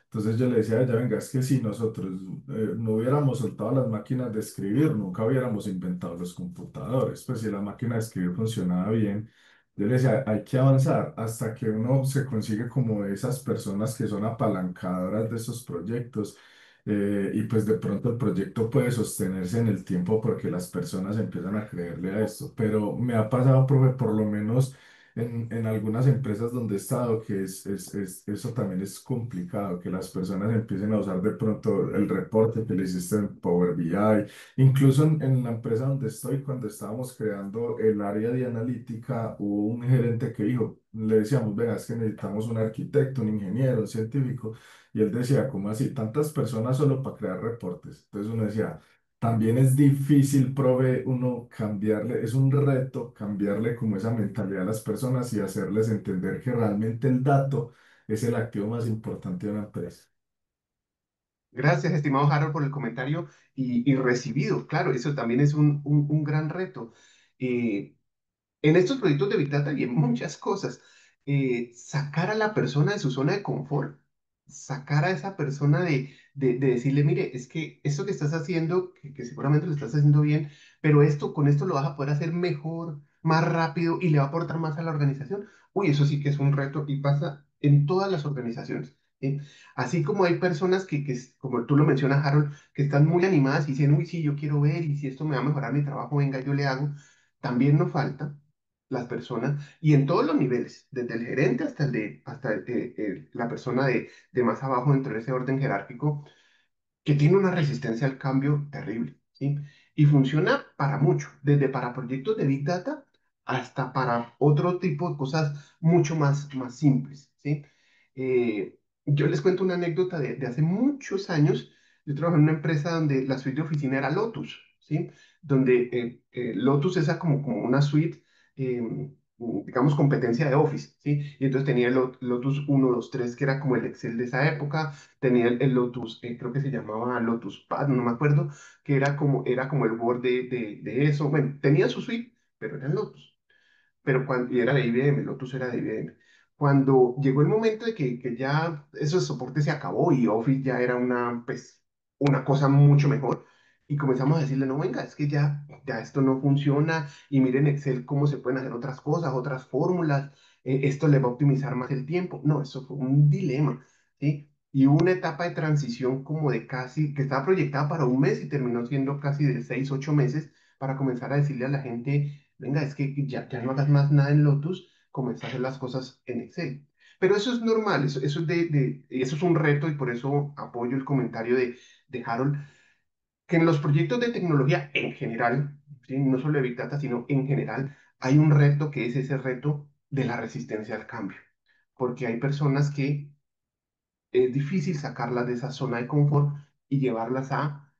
Entonces yo le decía a ella, venga, es que si nosotros no hubiéramos soltado las máquinas de escribir, nunca hubiéramos inventado los computadores. Pues si la máquina de escribir funcionaba bien, yo le decía, hay que avanzar hasta que uno se consigue como esas personas que son apalancadoras de esos proyectos. Y pues de pronto el proyecto puede sostenerse en el tiempo porque las personas empiezan a creerle a esto. Pero me ha pasado, profe, por lo menos en algunas empresas donde he estado, que eso también es complicado, que las personas empiecen a usar de pronto el reporte que le hiciste en Power BI. Incluso en la empresa donde estoy, cuando estábamos creando el área de analítica, hubo un gerente que dijo, le decíamos, venga, es que necesitamos un arquitecto, un ingeniero, un científico, y él decía, ¿cómo así? Tantas personas solo para crear reportes. Entonces uno decía, también es difícil, prove, uno cambiarle, es un reto cambiarle como esa mentalidad a las personas y hacerles entender que realmente el dato es el activo más importante de una empresa. Gracias, estimado Harold, por el comentario y recibido. Claro, eso también es un gran reto. Eh, en estos proyectos de Big Data y en muchas cosas, sacar a la persona de su zona de confort. sacar a esa persona de decirle, mire, es que esto que estás haciendo, que seguramente lo estás haciendo bien, pero esto, con esto lo vas a poder hacer mejor, más rápido y le va a aportar más a la organización. Uy, eso sí que es un reto y pasa en todas las organizaciones. ¿Sí? Así como hay personas como tú lo mencionas, Harold, que están muy animadas y dicen, uy, sí, yo quiero ver y si esto me va a mejorar mi trabajo, venga, yo le hago. También nos falta las personas y en todos los niveles, desde el gerente hasta la persona de más abajo dentro de ese orden jerárquico, que tiene una resistencia al cambio terrible, ¿sí? Y funciona para mucho, desde para proyectos de Big Data hasta para otro tipo de cosas mucho más simples, ¿sí? Yo les cuento una anécdota de hace muchos años. Yo trabajé en una empresa donde la suite de oficina era Lotus, ¿sí? Donde Lotus es como una suite, digamos, competencia de Office, ¿sí? Y entonces tenía el Lotus 1, 2, 3, que era como el Excel de esa época. Tenía el Lotus, creo que se llamaba Lotus Pad, no me acuerdo, que era como el Word de eso. Bueno, tenía su suite, pero era el Lotus. Y era de IBM, Lotus era de IBM. Cuando llegó el momento de que ya ese soporte se acabó y Office ya era una cosa mucho mejor, y comenzamos a decirle, no, venga, es que ya esto no funciona, y miren Excel cómo se pueden hacer otras cosas, otras fórmulas, esto le va a optimizar más el tiempo. No, eso fue un dilema, ¿sí? Y hubo una etapa de transición como de casi, que estaba proyectada para un mes y terminó siendo casi de 6, 8 meses para comenzar a decirle a la gente, venga, es que ya no hagas más nada en Lotus, comienza a hacer las cosas en Excel. Pero eso es normal, eso es un reto y por eso apoyo el comentario de Harold, que en los proyectos de tecnología en general, ¿sí? No solo de Big Data, sino en general, hay un reto que es ese reto de la resistencia al cambio. Porque hay personas que es difícil sacarlas de esa zona de confort y llevarlas a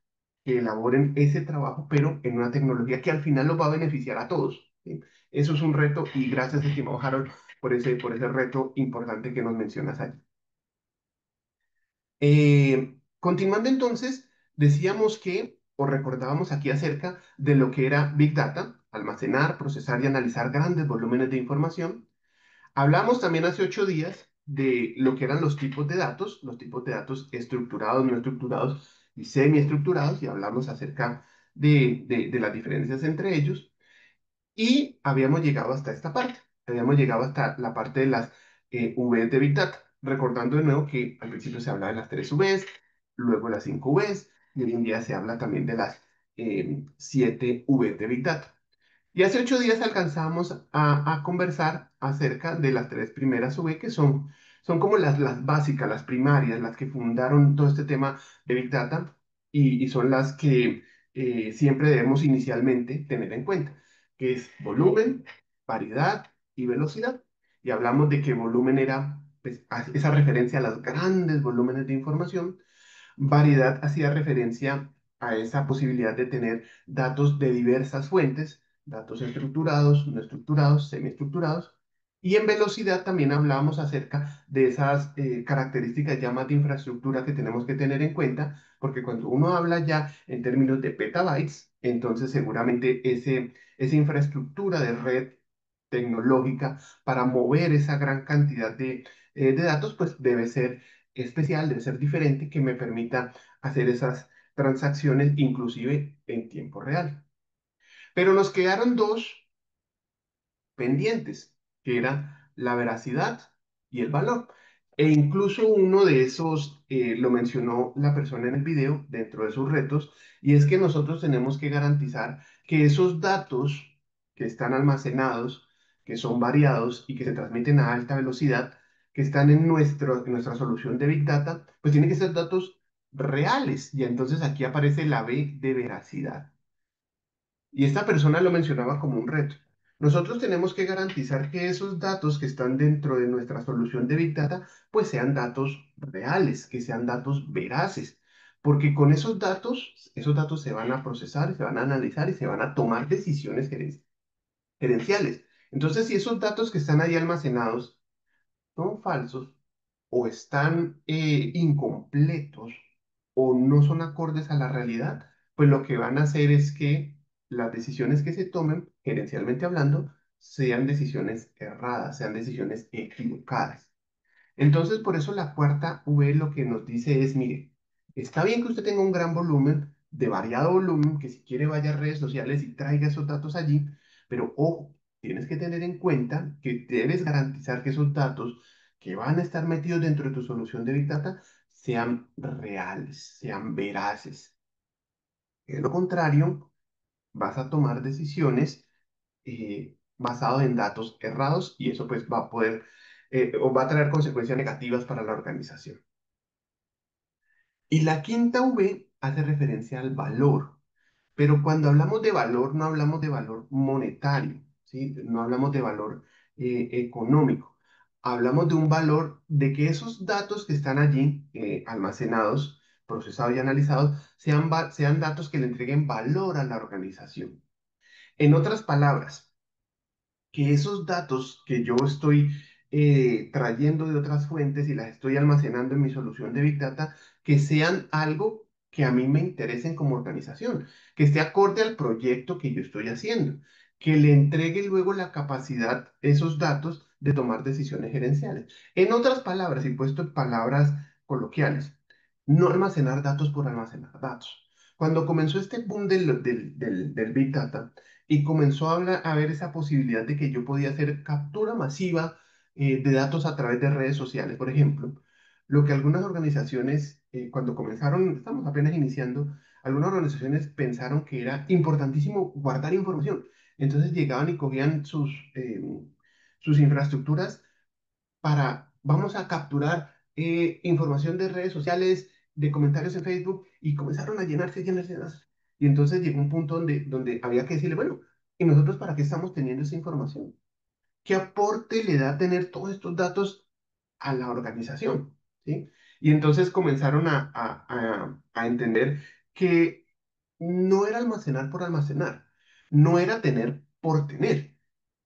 que elaboren ese trabajo, pero en una tecnología que al final los va a beneficiar a todos, ¿sí? Eso es un reto y gracias, estimado Harold, por ese reto importante que nos mencionas allí. Continuando entonces, decíamos que, o recordábamos aquí acerca de lo que era Big Data, almacenar, procesar y analizar grandes volúmenes de información. Hablamos también hace 8 días de lo que eran los tipos de datos estructurados, no estructurados y semiestructurados, y hablamos acerca de las diferencias entre ellos. Y habíamos llegado hasta esta parte, habíamos llegado hasta la parte de las Vs de Big Data, recordando de nuevo que al principio se habla de las 3 Vs, luego las 5 Vs, y hoy en día se habla también de las 7 Vs de Big Data. Y hace 8 días alcanzamos a conversar acerca de las 3 primeras V, que son como las básicas, las primarias, las que fundaron todo este tema de Big Data y son las que siempre debemos inicialmente tener en cuenta, que es volumen, variedad y velocidad. Y hablamos de que volumen era pues, esa referencia a los grandes volúmenes de información. Variedad hacía referencia a esa posibilidad de tener datos de diversas fuentes, datos estructurados, no estructurados, semiestructurados. Y en velocidad también hablábamos acerca de esas características ya más de infraestructura que tenemos que tener en cuenta, porque cuando uno habla ya en términos de petabytes, entonces seguramente esa infraestructura de red tecnológica para mover esa gran cantidad de datos, pues debe ser especial, debe ser diferente, que me permita hacer esas transacciones inclusive en tiempo real. Pero nos quedaron dos pendientes, que era la veracidad y el valor. E incluso uno de esos lo mencionó la persona en el video dentro de sus retos, y es que nosotros tenemos que garantizar que esos datos que están almacenados, que son variados y que se transmiten a alta velocidad, que están en nuestra solución de Big Data, pues tienen que ser datos reales. Y entonces aquí aparece la B de veracidad. Y esta persona lo mencionaba como un reto. Nosotros tenemos que garantizar que esos datos que están dentro de nuestra solución de Big Data, pues sean datos reales, que sean datos veraces, porque con esos datos se van a procesar, se van a analizar y se van a tomar decisiones gerenciales. Entonces, si esos datos que están ahí almacenados son falsos o están incompletos o no son acordes a la realidad, pues lo que van a hacer es que las decisiones que se tomen, gerencialmente hablando, sean decisiones erradas, sean decisiones equivocadas. Entonces, por eso la cuarta V lo que nos dice es, mire, está bien que usted tenga un gran volumen, de variado volumen, que si quiere vaya a redes sociales y traiga esos datos allí, pero ojo, tienes que tener en cuenta que debes garantizar que esos datos que van a estar metidos dentro de tu solución de Big Data sean reales, sean veraces. De lo contrario, vas a tomar decisiones basado en datos errados y eso pues va a poder o va a traer consecuencias negativas para la organización. Y la quinta V hace referencia al valor, pero cuando hablamos de valor no hablamos de valor monetario, ¿sí? No hablamos de valor económico, hablamos de un valor de que esos datos que están allí almacenados, procesados y analizados sean datos que le entreguen valor a la organización. En otras palabras, que esos datos que yo estoy trayendo de otras fuentes y las estoy almacenando en mi solución de Big Data, que sean algo que a mí me interesen como organización, que esté acorde al proyecto que yo estoy haciendo, que le entregue luego la capacidad, esos datos, de tomar decisiones gerenciales. En otras palabras, y puesto en palabras coloquiales, no almacenar datos por almacenar datos. Cuando comenzó este boom del Big Data, y comenzó a ver esa posibilidad de que yo podía hacer captura masiva de datos a través de redes sociales, por ejemplo. Lo que algunas organizaciones, cuando comenzaron, estamos apenas iniciando, algunas organizaciones pensaron que era importantísimo guardar información. Entonces llegaban y cogían sus infraestructuras para, vamos a capturar información de redes sociales, de comentarios en Facebook, y comenzaron a llenarse, llenarse, llenarse. Y entonces llegó un punto donde había que decirle, bueno, ¿y nosotros para qué estamos teniendo esa información? ¿Qué aporte le da tener todos estos datos a la organización? ¿Sí? Y entonces comenzaron a entender que no era almacenar por almacenar, no era tener por tener,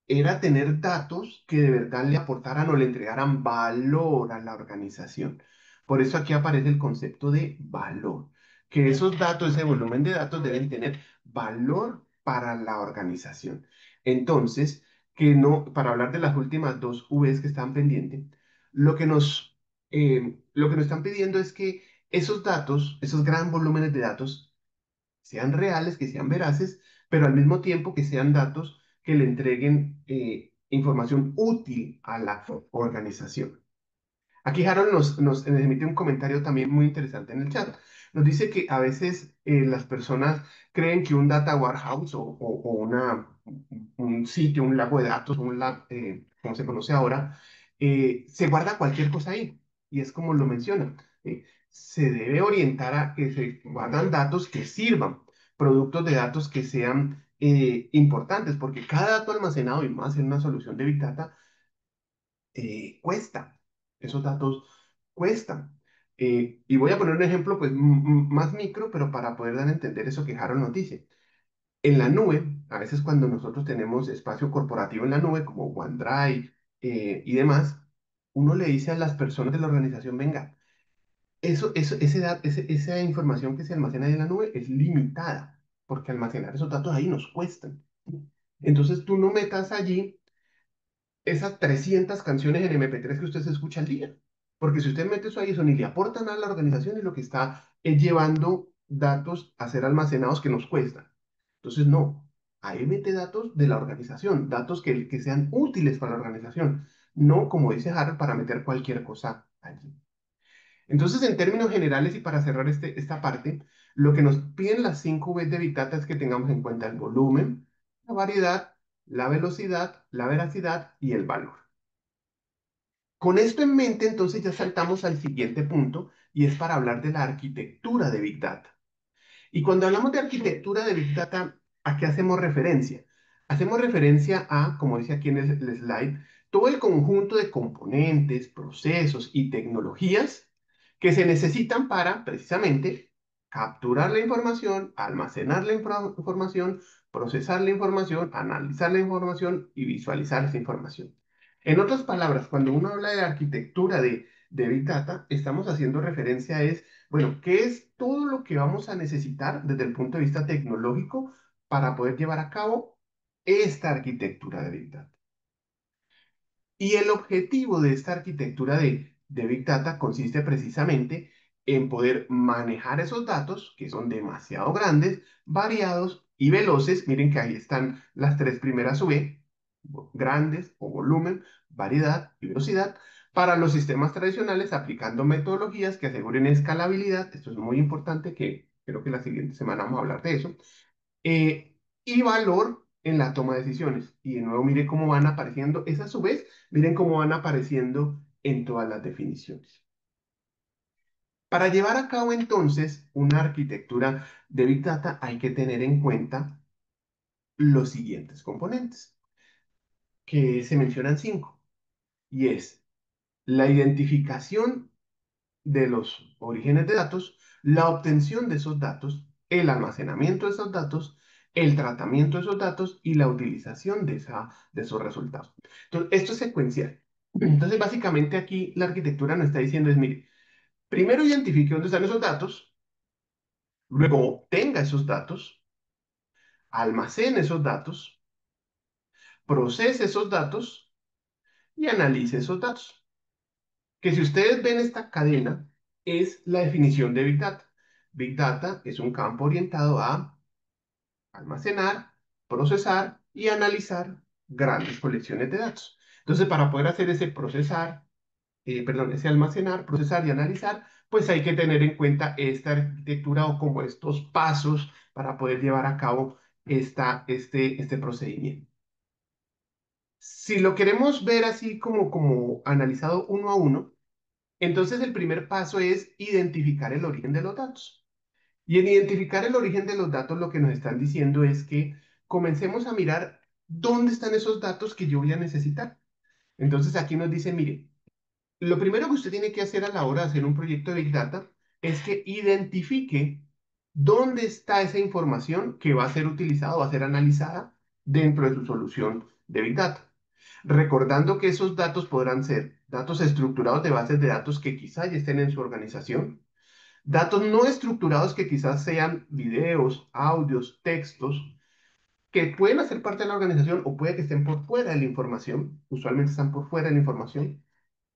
era tener datos que de verdad le aportaran o le entregaran valor a la organización. Por eso aquí aparece el concepto de valor, que esos datos, ese volumen de datos deben tener valor para la organización. Entonces, que no, para hablar de las últimas dos Vs que están pendientes, lo que nos están pidiendo es que esos datos, esos gran volúmenes de datos, sean reales, que sean veraces, pero al mismo tiempo que sean datos que le entreguen información útil a la organización. Aquí Harold nos emite un comentario también muy interesante en el chat. Nos dice que a veces las personas creen que un data warehouse o un sitio, un lago de datos, como se conoce ahora, se guarda cualquier cosa ahí. Y es como lo menciona. Se debe orientar a que se guardan datos que sirvan, productos de datos que sean importantes, porque cada dato almacenado y más en una solución de Big Data cuesta. Esos datos cuestan. Y voy a poner un ejemplo pues, más micro, pero para poder dar a entender eso que Harold nos dice. En la nube, a veces cuando nosotros tenemos espacio corporativo en la nube, como OneDrive y demás, uno le dice a las personas de la organización, venga, esa información que se almacena ahí en la nube es limitada, porque almacenar esos datos ahí nos cuestan. Entonces tú no metas allí esas 300 canciones en MP3 que usted se escucha al día. Porque si usted mete eso ahí, eso ni le aporta nada a la organización y lo que está es llevando datos a ser almacenados que nos cuestan. Entonces, no, ahí mete datos de la organización, datos que sean útiles para la organización, no como dice Harold, para meter cualquier cosa allí. Entonces, en términos generales y para cerrar esta parte, lo que nos piden las 5 Vs de Big Data es que tengamos en cuenta el volumen, la variedad, la velocidad, la veracidad y el valor. Con esto en mente, entonces ya saltamos al siguiente punto y es para hablar de la arquitectura de Big Data. Y cuando hablamos de arquitectura de Big Data, ¿a qué hacemos referencia? Hacemos referencia a, como dice aquí en el slide, todo el conjunto de componentes, procesos y tecnologías que se necesitan para, precisamente, capturar la información, almacenar la información, procesar la información, analizar la información y visualizar esa información. En otras palabras, cuando uno habla de arquitectura de Big Data, estamos haciendo referencia a bueno, ¿qué es todo lo que vamos a necesitar desde el punto de vista tecnológico para poder llevar a cabo esta arquitectura de Big Data? Y el objetivo de esta arquitectura de Big Data consiste precisamente en poder manejar esos datos que son demasiado grandes, variados y veloces. Miren que ahí están las tres primeras V, grandes o volumen, variedad y velocidad, para los sistemas tradicionales aplicando metodologías que aseguren escalabilidad. Esto es muy importante, que creo que la siguiente semana vamos a hablar de eso. Y valor en la toma de decisiones. Y de nuevo, mire cómo van apareciendo, es a su vez, miren cómo van apareciendo en todas las definiciones. Para llevar a cabo entonces una arquitectura de Big Data hay que tener en cuenta los siguientes componentes, que se mencionan cinco, y es la identificación de los orígenes de datos, la obtención de esos datos, el almacenamiento de esos datos, el tratamiento de esos datos y la utilización de esos resultados. Entonces, esto es secuencial. Entonces, básicamente aquí la arquitectura nos está diciendo es, mire, primero identifique dónde están esos datos, luego obtenga esos datos, almacene esos datos, procese esos datos y analice esos datos. Que si ustedes ven esta cadena, es la definición de Big Data. Big Data es un campo orientado a almacenar, procesar y analizar grandes colecciones de datos. Entonces, para poder hacer ese procesar, perdón, ese almacenar, procesar y analizar, pues hay que tener en cuenta esta arquitectura o como estos pasos para poder llevar a cabo este procedimiento. Si lo queremos ver así como analizado uno a uno, entonces el primer paso es identificar el origen de los datos. Y en identificar el origen de los datos, lo que nos están diciendo es que comencemos a mirar dónde están esos datos que yo voy a necesitar. Entonces aquí nos dice, mire, lo primero que usted tiene que hacer a la hora de hacer un proyecto de Big Data es que identifique dónde está esa información que va a ser utilizada o va a ser analizada dentro de su solución de Big Data. Recordando que esos datos podrán ser datos estructurados de bases de datos que quizá ya estén en su organización, datos no estructurados que quizás sean videos, audios, textos, que pueden hacer parte de la organización o puede que estén por fuera de la información, usualmente están por fuera de la información,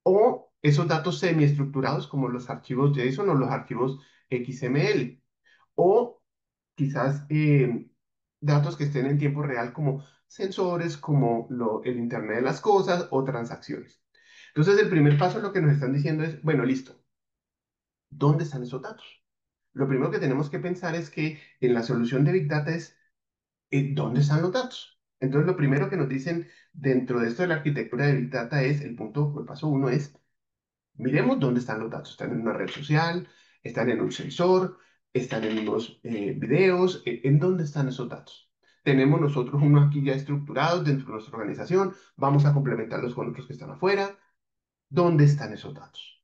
o esos datos semiestructurados como los archivos JSON o los archivos XML, o quizás datos que estén en tiempo real como sensores, como el Internet de las cosas o transacciones. Entonces, el primer paso lo que nos están diciendo es, bueno, listo, ¿dónde están esos datos? Lo primero que tenemos que pensar es que en la solución de Big Data es ¿dónde están los datos? Entonces, lo primero que nos dicen dentro de esto de la arquitectura de Big Data es, el paso uno es, miremos dónde están los datos. Están en una red social, están en un sensor, están en unos videos. ¿En dónde están esos datos? Tenemos nosotros unos aquí ya estructurados dentro de nuestra organización. Vamos a complementarlos con otros que están afuera. ¿Dónde están esos datos?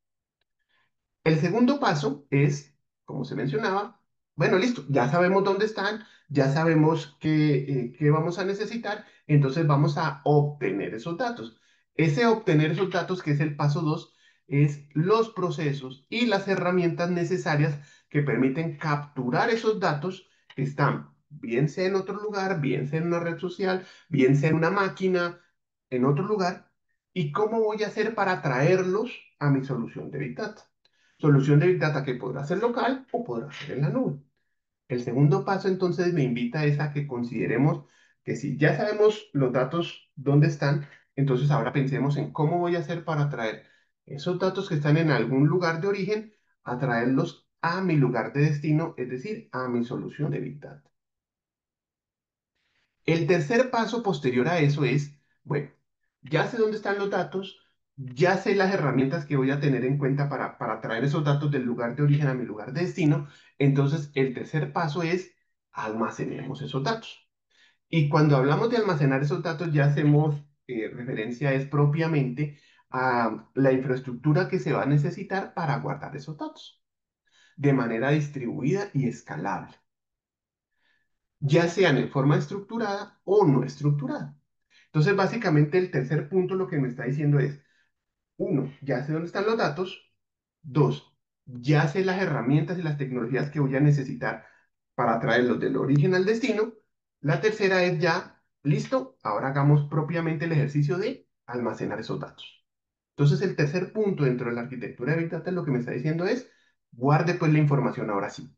El segundo paso es, como se mencionaba, bueno, listo, ya sabemos dónde están, ya sabemos qué vamos a necesitar, entonces vamos a obtener esos datos. Ese obtener esos datos, que es el paso 2, es los procesos y las herramientas necesarias que permiten capturar esos datos que están, bien sea en otro lugar, bien sea en una red social, bien sea en una máquina, en otro lugar, y cómo voy a hacer para traerlos a mi solución de Big Data. Solución de Big Data que podrá ser local o podrá ser en la nube. El segundo paso entonces me invita es a que consideremos que si ya sabemos los datos dónde están, entonces ahora pensemos en cómo voy a hacer para traer esos datos que están en algún lugar de origen, a traerlos a mi lugar de destino, es decir, a mi solución de Big Data. El tercer paso posterior a eso es, bueno, ya sé dónde están los datos, ya sé las herramientas que voy a tener en cuenta para traer esos datos del lugar de origen a mi lugar de destino. Entonces, el tercer paso es almacenemos esos datos. Y cuando hablamos de almacenar esos datos, ya hacemos referencia es propiamente a la infraestructura que se va a necesitar para guardar esos datos de manera distribuida y escalable, ya sean en forma estructurada o no estructurada. Entonces, básicamente el tercer punto lo que me está diciendo es, uno, ya sé dónde están los datos. Dos, ya sé las herramientas y las tecnologías que voy a necesitar para traerlos del origen al destino. La tercera es ya, listo, ahora hagamos propiamente el ejercicio de almacenar esos datos. Entonces, el tercer punto dentro de la arquitectura de Big Data lo que me está diciendo es, guarde pues la información ahora sí,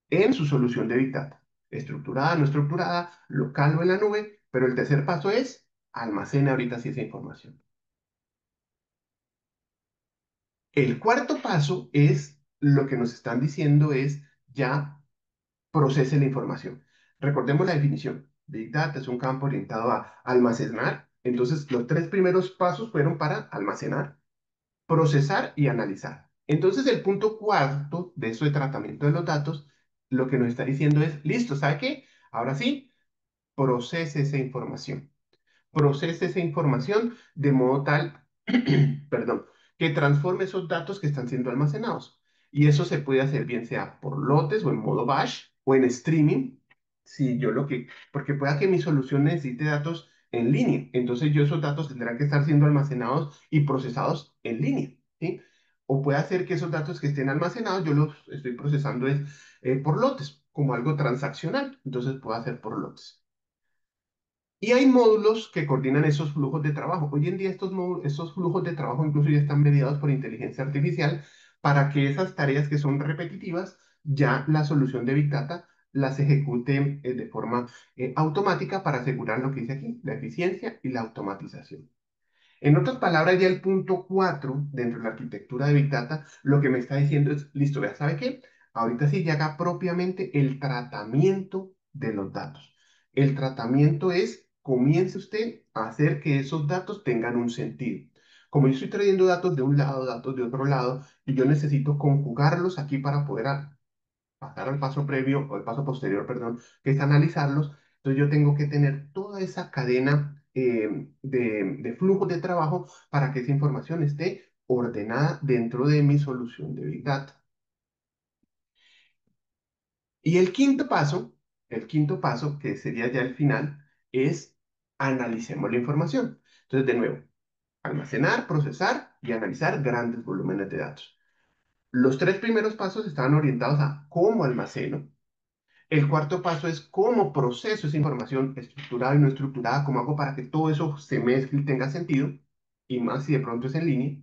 en su solución de Big Data, estructurada, no estructurada, local o en la nube, pero el tercer paso es, almacene ahorita sí esa información. El cuarto paso es, lo que nos están diciendo es, ya procese la información. Recordemos la definición. Big Data es un campo orientado a almacenar. Entonces, los tres primeros pasos fueron para almacenar, procesar y analizar. Entonces, el punto cuarto de eso de tratamiento de los datos, lo que nos está diciendo es, listo, ¿sabe qué? Ahora sí, procese esa información. Procese esa información de modo tal, perdón, que transforme esos datos que están siendo almacenados. Y eso se puede hacer bien sea por lotes o en modo batch o en streaming, si yo lo que, porque pueda que mi solución necesite datos en línea. Entonces yo esos datos tendrán que estar siendo almacenados y procesados en línea, ¿sí? O puede hacer que esos datos que estén almacenados yo los estoy procesando es, por lotes, como algo transaccional. Entonces puedo hacer por lotes. Y hay módulos que coordinan esos flujos de trabajo. Hoy en día estos flujos de trabajo incluso ya están mediados por inteligencia artificial para que esas tareas que son repetitivas, ya la solución de Big Data las ejecute de forma automática para asegurar lo que dice aquí, la eficiencia y la automatización. En otras palabras, ya el punto 4 dentro de la arquitectura de Big Data, lo que me está diciendo es, listo, vea, ¿sabe qué? Ahorita sí ya haga propiamente el tratamiento de los datos. El tratamiento es, comience usted a hacer que esos datos tengan un sentido. Como yo estoy trayendo datos de un lado, datos de otro lado, y yo necesito conjugarlos aquí para poder pasar al paso previo o el paso posterior, perdón, que es analizarlos. Entonces yo tengo que tener toda esa cadena de flujo de trabajo para que esa información esté ordenada dentro de mi solución de Big Data. Y el quinto paso, que sería ya el final, es analicemos la información. Entonces, de nuevo, almacenar, procesar y analizar grandes volúmenes de datos. Los tres primeros pasos estaban orientados a cómo almaceno. El cuarto paso es cómo proceso esa información estructurada y no estructurada, cómo hago para que todo eso se mezcle y tenga sentido, y más si de pronto es en línea.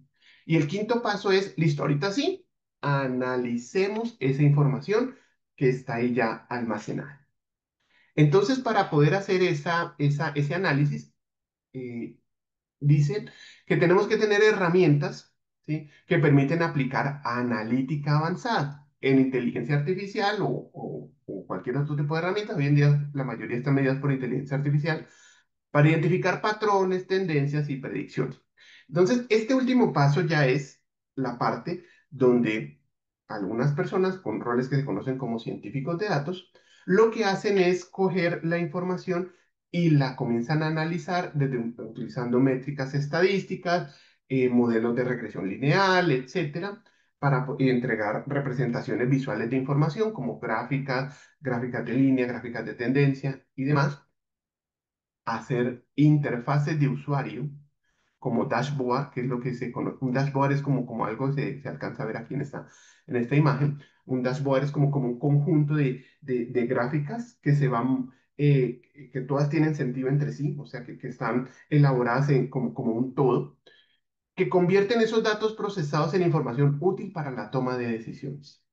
Y el quinto paso es, listo, ahorita sí, analicemos esa información que está ahí ya almacenada. Entonces, para poder hacer ese análisis, eh, dicen que tenemos que tener herramientas, ¿sí? Que permiten aplicar analítica avanzada en inteligencia artificial o cualquier otro tipo de herramientas. Hoy en día la mayoría están medidas por inteligencia artificial para identificar patrones, tendencias y predicciones. Entonces, este último paso ya es la parte donde algunas personas con roles que se conocen como científicos de datos, lo que hacen es coger la información y la comienzan a analizar utilizando métricas estadísticas, modelos de regresión lineal, etcétera, para entregar representaciones visuales de información como gráficas, gráficas de línea, gráficas de tendencia y demás, hacer interfaces de usuario como dashboard, que es lo que se conoce. Un dashboard es como algo se alcanza a ver aquí en esta imagen. Un dashboard es como un conjunto de gráficas que se van, que todas tienen sentido entre sí, o sea, que están elaboradas como un todo, que convierten esos datos procesados en información útil para la toma de decisiones.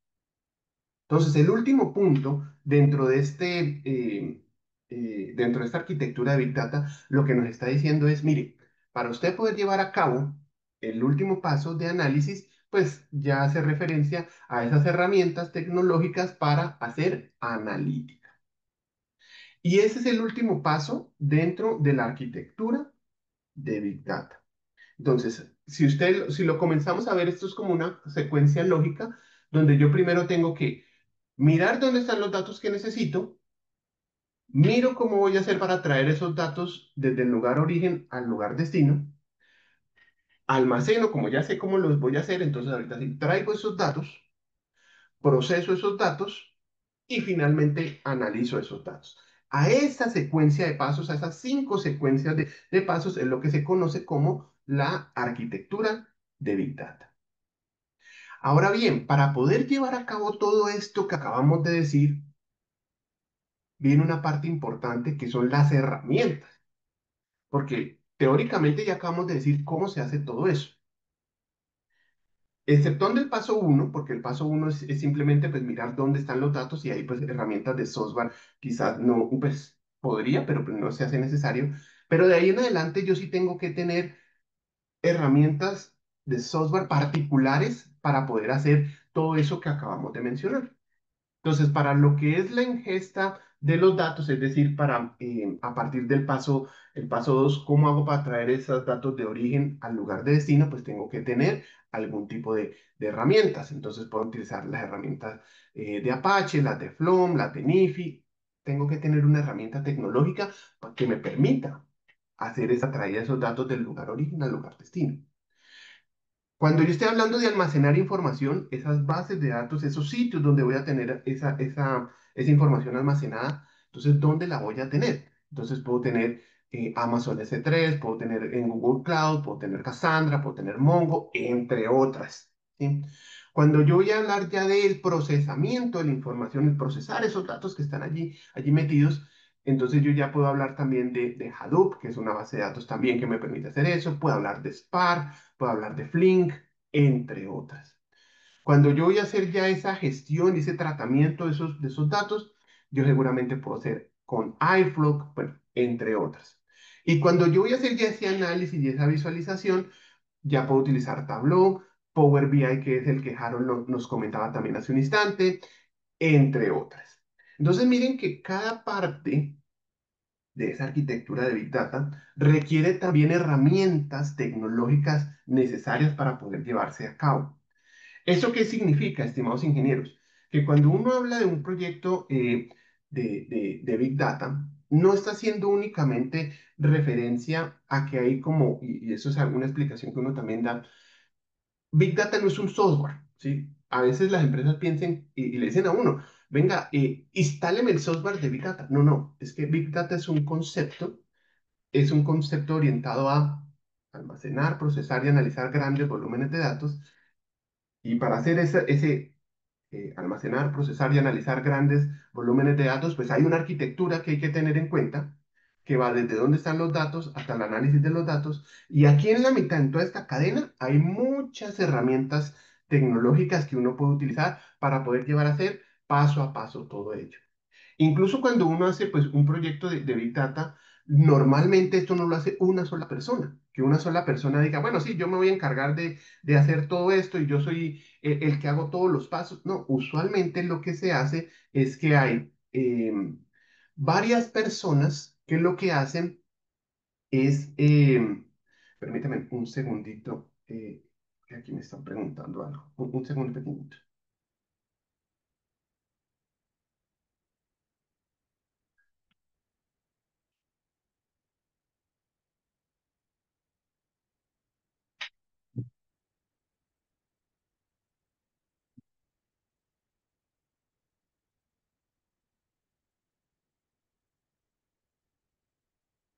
Entonces, el último punto dentro de esta arquitectura de Big Data, lo que nos está diciendo es, mire, para usted poder llevar a cabo el último paso de análisis, pues ya hace referencia a esas herramientas tecnológicas para hacer analítica. Y ese es el último paso dentro de la arquitectura de Big Data. Entonces, si lo comenzamos a ver, esto es como una secuencia lógica donde yo primero tengo que mirar dónde están los datos que necesito, miro cómo voy a hacer para traer esos datos desde el lugar origen al lugar destino, almaceno, como ya sé cómo los voy a hacer, entonces ahorita sí traigo esos datos, proceso esos datos y finalmente analizo esos datos. A esa secuencia de pasos, a esas 5 secuencias de pasos es lo que se conoce como la arquitectura de Big Data. Ahora bien, para poder llevar a cabo todo esto que acabamos de decir, viene una parte importante que son las herramientas. Porque Teóricamente ya acabamos de decir cómo se hace todo eso. Exceptuando el paso uno, porque el paso uno es simplemente pues mirar dónde están los datos y ahí pues herramientas de software quizás no, pues podría, pero pues, no se hace necesario. Pero de ahí en adelante yo sí tengo que tener herramientas de software particulares para poder hacer todo eso que acabamos de mencionar. Entonces, para lo que es la ingesta de los datos, es decir, para a partir del el paso 2, ¿cómo hago para traer esos datos de origen al lugar de destino? Pues tengo que tener algún tipo de herramientas. Entonces, puedo utilizar las herramientas de Apache, las de Flom, las de Nifi. Tengo que tener una herramienta tecnológica que me permita hacer esa traída de esos datos del lugar origen al lugar destino. Cuando yo estoy hablando de almacenar información, esas bases de datos, esos sitios donde voy a tener esa información almacenada, entonces, ¿dónde la voy a tener? Entonces, puedo tener Amazon S3, puedo tener en Google Cloud, puedo tener Cassandra, puedo tener Mongo, entre otras. ¿Sí? Cuando yo voy a hablar ya del procesamiento de la información, el procesar esos datos que están allí metidos, entonces yo ya puedo hablar también de Hadoop, que es una base de datos también que me permite hacer eso. Puedo hablar de Spark, puedo hablar de Flink, entre otras. Cuando yo voy a hacer ya esa gestión y ese tratamiento de esos datos, yo seguramente puedo hacer con iFlow, bueno, entre otras. Y cuando yo voy a hacer ya ese análisis y esa visualización, ya puedo utilizar Tableau, Power BI, que es el que Harold nos comentaba también hace un instante, entre otras. Entonces miren que cada parte de esa arquitectura de Big Data requiere también herramientas tecnológicas necesarias para poder llevarse a cabo. ¿Eso qué significa, estimados ingenieros? Que cuando uno habla de un proyecto de Big Data, no está haciendo únicamente referencia a que hay como, y eso es alguna explicación que uno también da, Big Data no es un software, ¿sí? A veces las empresas piensan y le dicen a uno, venga, instáleme el software de Big Data. No, no, es que Big Data es un concepto orientado a almacenar, procesar y analizar grandes volúmenes de datos. Y para hacer ese almacenar, procesar y analizar grandes volúmenes de datos, pues hay una arquitectura que hay que tener en cuenta, que va desde dónde están los datos hasta el análisis de los datos. Y aquí en la mitad, en toda esta cadena, hay muchas herramientas tecnológicas que uno puede utilizar para poder llevar a hacer paso a paso todo ello. Incluso cuando uno hace pues, un proyecto de Big Data, normalmente esto no lo hace una sola persona. Que una sola persona diga, bueno, sí, yo me voy a encargar de hacer todo esto y yo soy el que hago todos los pasos. No, usualmente lo que se hace es que hay varias personas que lo que hacen es, permítame un segundito, que aquí me están preguntando algo. Un segundo pequeñito.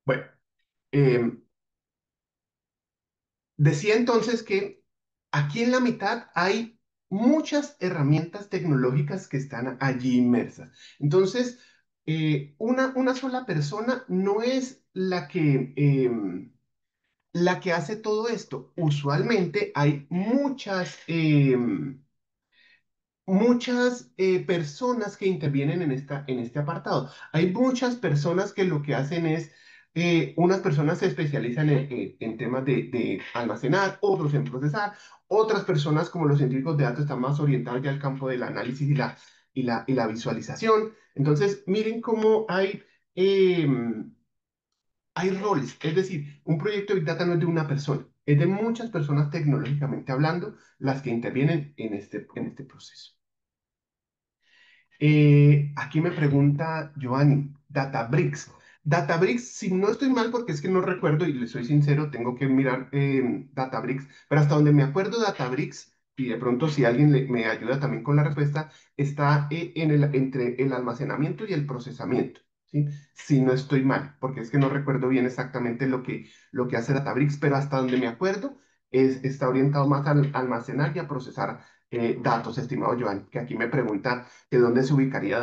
Bueno, em, decía entonces que aquí en la mitad hay muchas herramientas tecnológicas que están allí inmersas. Entonces, una sola persona no es la que hace todo esto. Usualmente hay muchas personas que intervienen en este apartado. Hay muchas personas que lo que hacen es, unas personas se especializan en temas de almacenar, otros en procesar, otras personas como los científicos de datos están más orientados ya al campo del análisis y la visualización. Entonces, miren cómo hay roles, es decir, un proyecto de Big Data no es de una persona, es de muchas personas tecnológicamente hablando las que intervienen en este proceso. Aquí me pregunta Giovanni, Databricks. Databricks, si no estoy mal, porque es que no recuerdo y le soy sincero, tengo que mirar Databricks, pero hasta donde me acuerdo, Databricks, y de pronto si alguien me ayuda también con la respuesta, está entre el almacenamiento y el procesamiento, ¿sí? Si no estoy mal, porque es que no recuerdo bien exactamente lo que hace Databricks, pero hasta donde me acuerdo, está orientado más al almacenar y a procesar datos, estimado Giovanni, que aquí me pregunta de dónde se ubicaría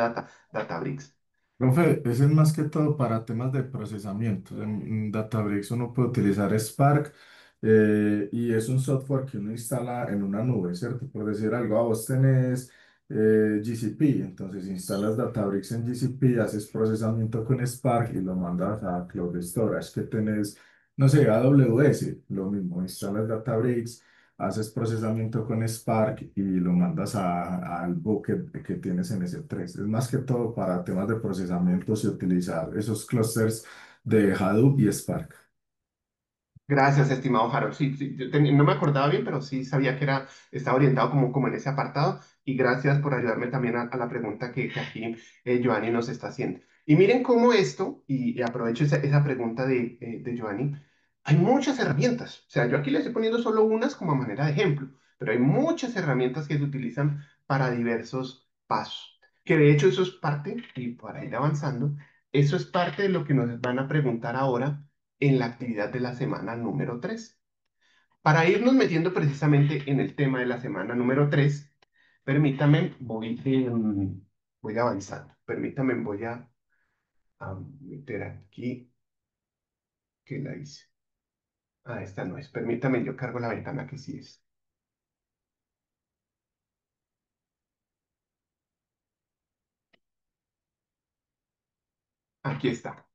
Databricks. Profe, ese es más que todo para temas de procesamiento. En Databricks uno puede utilizar Spark y es un software que uno instala en una nube, ¿cierto? Por decir algo, vos tenés GCP, entonces instalas Databricks en GCP, haces procesamiento con Spark y lo mandas a Cloud Storage que tenés, no sé, AWS, lo mismo, instalas Databricks, haces procesamiento con Spark y lo mandas al bucket que tienes en S3. Es más que todo para temas de procesamiento y utilizar esos clusters de Hadoop y Spark. Gracias, estimado Harold. Sí, sí, no me acordaba bien, pero sí sabía que estaba orientado como en ese apartado. Y gracias por ayudarme también a la pregunta que aquí Joanny nos está haciendo. Y miren cómo esto, y aprovecho esa pregunta de Joanny, hay muchas herramientas. O sea, yo aquí les estoy poniendo solo unas como a manera de ejemplo, pero hay muchas herramientas que se utilizan para diversos pasos. Que de hecho eso es parte, y para ir avanzando, eso es parte de lo que nos van a preguntar ahora en la actividad de la semana número 3. Para irnos metiendo precisamente en el tema de la semana número 3, permítame, voy avanzando. Permítame, a meter aquí que la hice. Ah, esta no es. Permítame, yo cargo la ventana que sí es. Aquí está.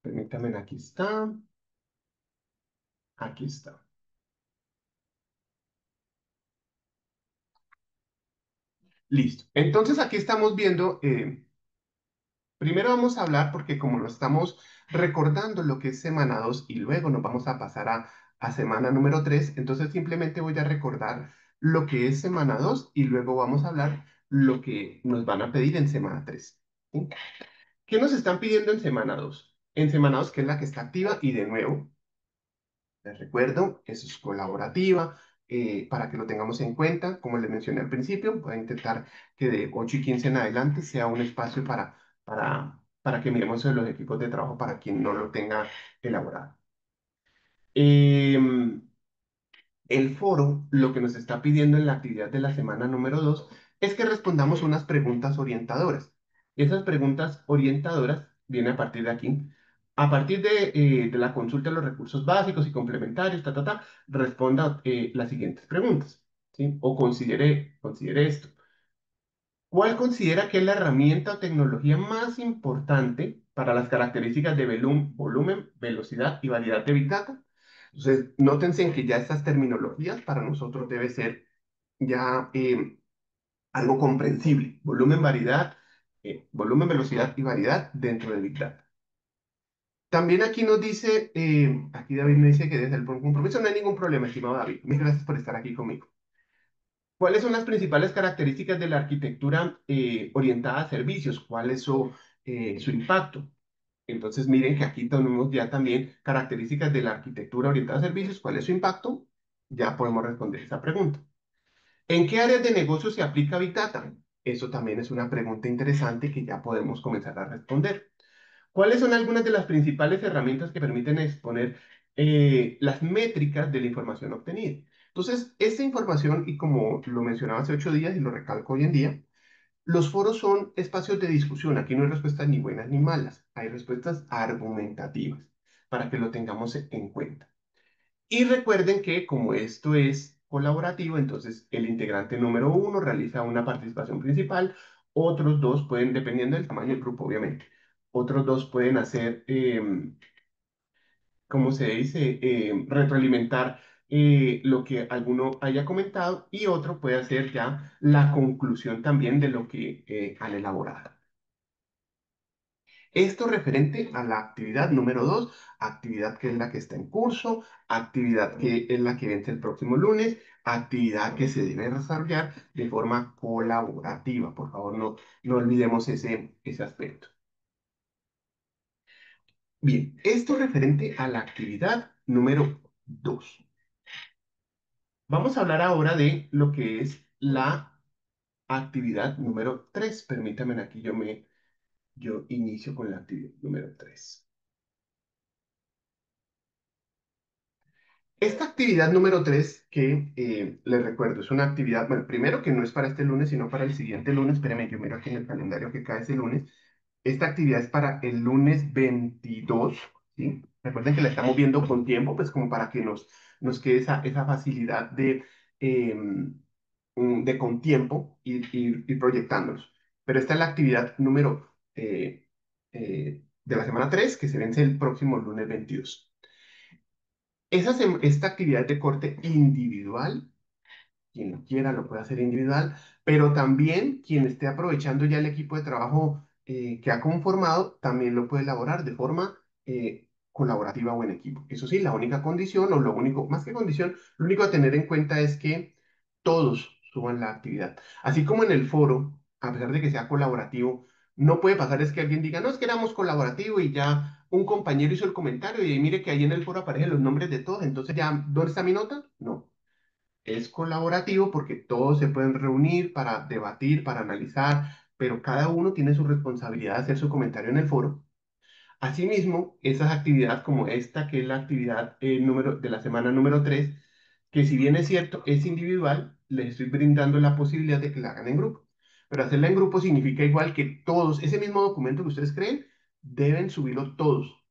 Permítame, aquí está. Aquí está. Listo. Entonces aquí estamos viendo primero vamos a hablar, porque como lo estamos recordando lo que es semana 2 y luego nos vamos a pasar a semana número 3, entonces simplemente voy a recordar lo que es semana 2 y luego vamos a hablar lo que nos van a pedir en semana 3. ¿Sí? ¿Qué nos están pidiendo en semana 2? En semana 2, que es la que está activa, y de nuevo, les recuerdo, eso es colaborativa, para que lo tengamos en cuenta. Como les mencioné al principio, voy a intentar que de 8 y 15 en adelante sea un espacio para que miremos los equipos de trabajo para quien no lo tenga elaborado. Em, el foro lo que nos está pidiendo en la actividad de la semana número 2 es que respondamos unas preguntas orientadoras. Y esas preguntas orientadoras vienen a partir de aquí. A partir de la consulta de los recursos básicos y complementarios, responda las siguientes preguntas. ¿Sí? O considere esto. ¿Cuál considera que es la herramienta o tecnología más importante para las características de volumen, velocidad y variedad de Big Data? Entonces, nótense en que ya estas terminologías para nosotros debe ser ya algo comprensible. Volumen, velocidad y variedad dentro de Big Data. También aquí nos dice, aquí David me dice que desde el compromiso no hay ningún problema, estimado David. Muchas gracias por estar aquí conmigo. ¿Cuáles son las principales características de la arquitectura orientada a servicios? ¿Cuál es su impacto? Entonces, miren que aquí tenemos ya también características de la arquitectura orientada a servicios. ¿Cuál es su impacto? Ya podemos responder esa pregunta. ¿En qué áreas de negocio se aplica Big Data? Eso también es una pregunta interesante que ya podemos comenzar a responder. ¿Cuáles son algunas de las principales herramientas que permiten exponer las métricas de la información obtenida? Entonces, esta información, y como lo mencionaba hace 8 días y lo recalco hoy en día, los foros son espacios de discusión. Aquí no hay respuestas ni buenas ni malas, hay respuestas argumentativas para que lo tengamos en cuenta. Y recuerden que como esto es colaborativo, entonces el integrante número 1 realiza una participación principal, otros dos pueden, dependiendo del tamaño del grupo, obviamente, otros dos pueden hacer, ¿cómo se dice? Retroalimentar lo que alguno haya comentado y otro puede hacer ya la conclusión también de lo que han elaborado. Esto referente a la actividad número 2, actividad que es la que está en curso, actividad que es la que vence el próximo lunes, actividad que se debe desarrollar de forma colaborativa. Por favor, no olvidemos ese aspecto. Bien, esto referente a la actividad número 2. Vamos a hablar ahora de lo que es la actividad número 3. Permítanme aquí, yo inicio con la actividad número 3. Esta actividad número 3, que les recuerdo, es una actividad, bueno, primero que no es para este lunes, sino para el siguiente lunes. Espérenme, yo miro aquí en el calendario que cae ese lunes. Esta actividad es para el lunes 22, ¿sí? Recuerden que la estamos viendo con tiempo, pues como para que nos quede esa facilidad de con tiempo ir proyectándonos. Pero esta es la actividad número de la semana 3 que se vence el próximo lunes 22. Esta actividad es de corte individual. Quien lo quiera lo puede hacer individual, pero también quien esté aprovechando ya el equipo de trabajo que ha conformado, también lo puede elaborar de forma colaborativa o en equipo. Eso sí, la única condición, o lo único, más que condición, lo único a tener en cuenta es que todos suban la actividad. Así como en el foro, a pesar de que sea colaborativo, no puede pasar es que alguien diga, no, es que éramos colaborativo y ya un compañero hizo el comentario y mire que ahí en el foro aparecen los nombres de todos, entonces ya, ¿dónde está mi nota? No, es colaborativo porque todos se pueden reunir para debatir, para analizar, pero cada uno tiene su responsabilidad de hacer su comentario en el foro. Asimismo, esas actividades como esta, que es la actividad número, de la semana número 3, que si bien es cierto, es individual, les estoy brindando la posibilidad de que la hagan en grupo. Pero hacerla en grupo significa igual que todos, ese mismo documento que ustedes creen, deben subirlo todos.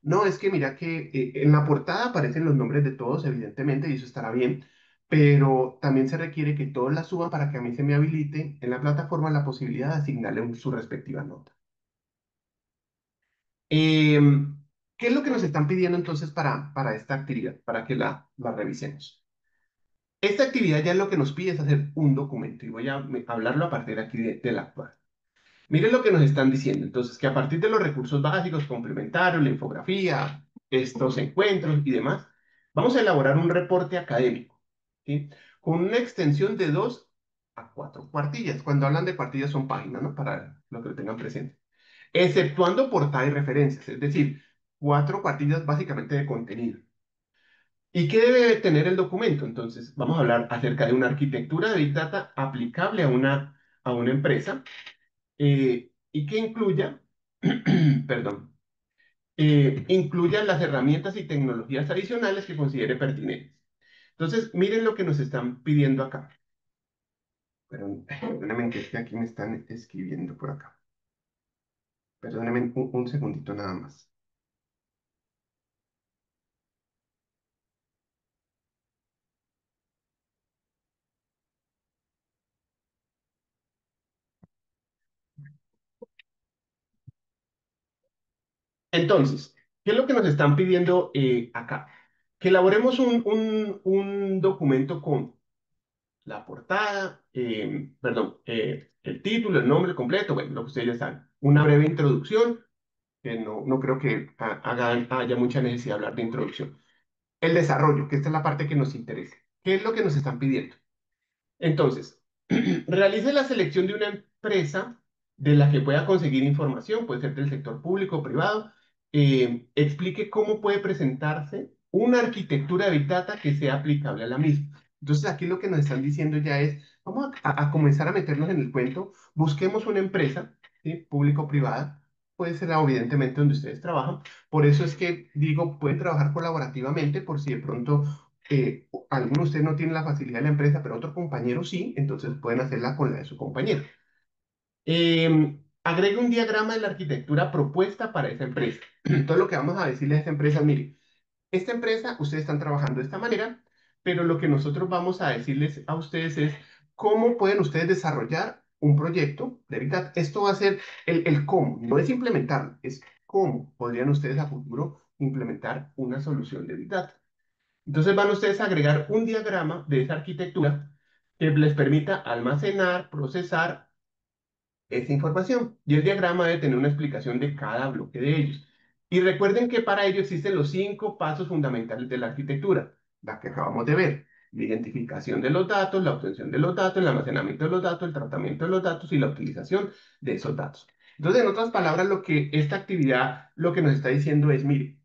No, es que mira que en la portada aparecen los nombres de todos, evidentemente, y eso estará bien, pero también se requiere que todos la suban para que a mí se me habilite en la plataforma la posibilidad de asignarle su respectiva nota. ¿Qué es lo que nos están pidiendo entonces para esta actividad? Para que la revisemos. Esta actividad ya lo que nos pide es hacer un documento y voy a hablarlo a partir aquí de la actual. Miren lo que nos están diciendo. Entonces, que a partir de los recursos básicos, complementarios, la infografía, estos encuentros y demás, vamos a elaborar un reporte académico, ¿sí? Con una extensión de 2 a 4 cuartillas. Cuando hablan de cuartillas son páginas, ¿no? Para lo que lo tengan presente. Exceptuando portada y referencias, es decir, 4 cuartillas básicamente de contenido. ¿Y qué debe tener el documento? Entonces, vamos a hablar acerca de una arquitectura de Big Data aplicable a una empresa y que incluya, perdón, incluya las herramientas y tecnologías adicionales que considere pertinentes. Entonces, miren lo que nos están pidiendo acá. Perdónenme que es que aquí me están escribiendo por acá. Perdónenme un segundito nada más. Entonces, ¿qué es lo que nos están pidiendo acá? Que elaboremos un documento con la portada, perdón, el título, el nombre completo, bueno, lo que ustedes ya saben. Una breve introducción, que no creo que haya mucha necesidad de hablar de introducción. El desarrollo, que esta es la parte que nos interesa. ¿Qué es lo que nos están pidiendo? Entonces, realice la selección de una empresa de la que pueda conseguir información, puede ser del sector público o privado, explique cómo puede presentarse una arquitectura de Big Data que sea aplicable a la misma. Entonces, aquí lo que nos están diciendo ya es, vamos a comenzar a meternos en el cuento, busquemos una empresa, ¿sí? Público o privada, puede ser evidentemente donde ustedes trabajan, por eso es que digo, pueden trabajar colaborativamente por si de pronto alguno de ustedes no tiene la facilidad de la empresa, pero otro compañero sí, entonces pueden hacerla con la de su compañero. Agregue un diagrama de la arquitectura propuesta para esa empresa. Entonces lo que vamos a decirle a esta empresa, mire, esta empresa, ustedes están trabajando de esta manera, pero lo que nosotros vamos a decirles a ustedes es cómo pueden ustedes desarrollar un proyecto de Big Data. Esto va a ser el cómo, no es implementarlo, es cómo podrían ustedes a futuro implementar una solución de Big Data. Entonces van ustedes a agregar un diagrama de esa arquitectura que les permita almacenar, procesar esa información. Y el diagrama debe tener una explicación de cada bloque de ellos. Y recuerden que para ello existen los 5 pasos fundamentales de la arquitectura, la que acabamos de ver. La identificación de los datos, la obtención de los datos, el almacenamiento de los datos, el tratamiento de los datos y la utilización de esos datos. Entonces, en otras palabras, lo que esta actividad lo que nos está diciendo es, mire,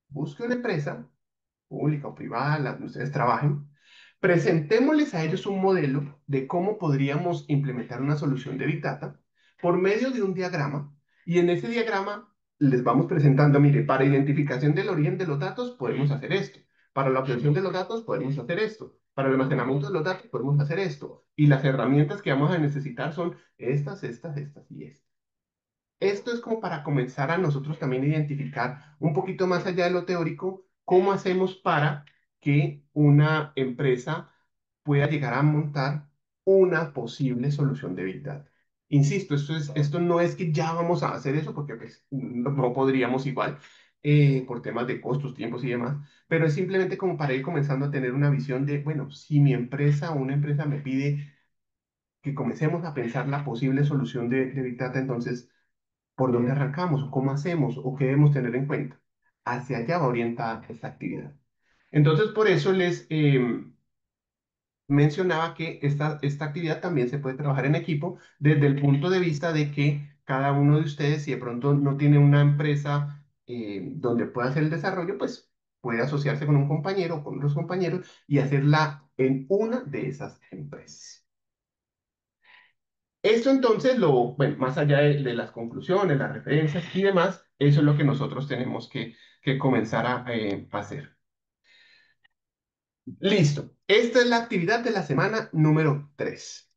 busque una empresa pública o privada, la que ustedes trabajen, presentémosles a ellos un modelo de cómo podríamos implementar una solución de Big Data por medio de un diagrama y en ese diagrama les vamos presentando, mire, para identificación del origen de los datos podemos hacer esto, para la obtención de los datos podemos hacer esto, para el almacenamiento de los datos podemos hacer esto y las herramientas que vamos a necesitar son estas y estas. Esto es como para comenzar a nosotros también identificar un poquito más allá de lo teórico, cómo hacemos para que una empresa pueda llegar a montar una posible solución de Big Data. Insisto, esto no es que ya vamos a hacer eso, porque pues, no podríamos igual, por temas de costos, tiempos y demás, pero es simplemente como para ir comenzando a tener una visión de, bueno, si mi empresa o una empresa me pide que comencemos a pensar la posible solución de Big Data, entonces, ¿por dónde arrancamos? ¿O cómo hacemos? ¿O qué debemos tener en cuenta? Hacia allá va orientada esta actividad. Entonces, por eso les mencionaba que esta actividad también se puede trabajar en equipo desde el punto de vista de que cada uno de ustedes, si de pronto no tiene una empresa donde pueda hacer el desarrollo, pues puede asociarse con un compañero o con otros compañeros y hacerla en una de esas empresas. Esto entonces, bueno, más allá de las conclusiones, las referencias y demás, eso es lo que nosotros tenemos que comenzar a hacer. Listo. Esta es la actividad de la semana número 3.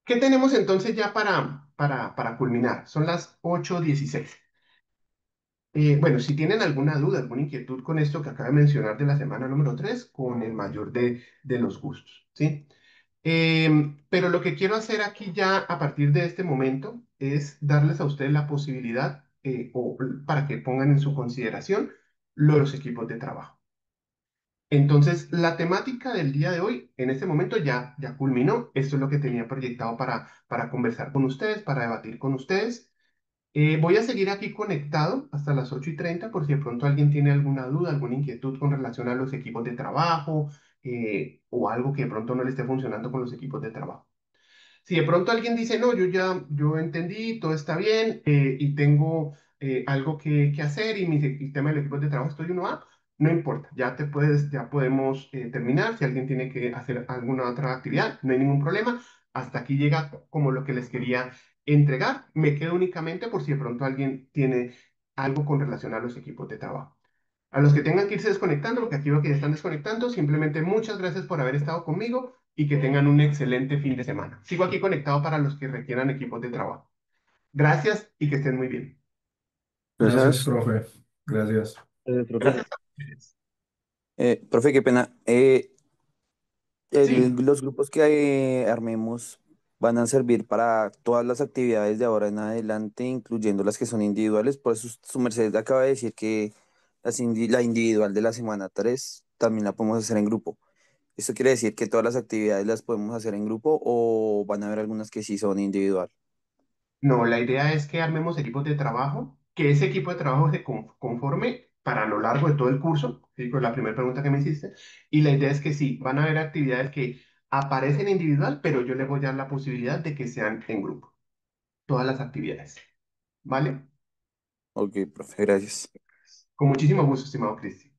¿Qué tenemos entonces ya para culminar? Son las 8:16. Bueno, si tienen alguna duda, alguna inquietud con esto que acabo de mencionar de la semana número 3, con el mayor de los gustos, ¿sí? Pero lo que quiero hacer aquí ya a partir de este momento es darles a ustedes la posibilidad o para que pongan en su consideración los equipos de trabajo. Entonces, la temática del día de hoy, en este momento ya culminó. Esto es lo que tenía proyectado para conversar con ustedes, para debatir con ustedes. Voy a seguir aquí conectado hasta las 8:30 por si de pronto alguien tiene alguna duda, alguna inquietud con relación a los equipos de trabajo o algo que de pronto no le esté funcionando con los equipos de trabajo. Si de pronto alguien dice, no, yo entendí, todo está bien y tengo algo que hacer y mi sistema de equipos de trabajo estoy uno a no importa, ya podemos terminar. Si alguien tiene que hacer alguna otra actividad, no hay ningún problema. Hasta aquí llega como lo que les quería entregar. Me quedo únicamente por si de pronto alguien tiene algo con relación a los equipos de trabajo. A los que tengan que irse desconectando, porque aquí veo que ya están desconectando, simplemente muchas gracias por haber estado conmigo y que tengan un excelente fin de semana. Sigo aquí conectado para los que requieran equipos de trabajo. Gracias y que estén muy bien. Gracias, Gracias, profe. Gracias. profe. Gracias a ustedes. Profe, qué pena. Sí, Los grupos que armemos van a servir para todas las actividades de ahora en adelante, incluyendo las que son individuales. Por eso su merced acaba de decir que la individual de la semana 3 también la podemos hacer en grupo. ¿Esto quiere decir que todas las actividades las podemos hacer en grupo o van a haber algunas que sí son individual? no, la idea es que armemos equipos de trabajo, que ese equipo de trabajo se conforme para lo largo de todo el curso, ¿sí? Con la primera pregunta que me hiciste. Y la idea es que sí, van a haber actividades que aparecen individual, pero yo les voy a dar la posibilidad de que sean en grupo, todas las actividades. ¿Vale? Ok, profe, gracias. Con muchísimo gusto, estimado Cristian.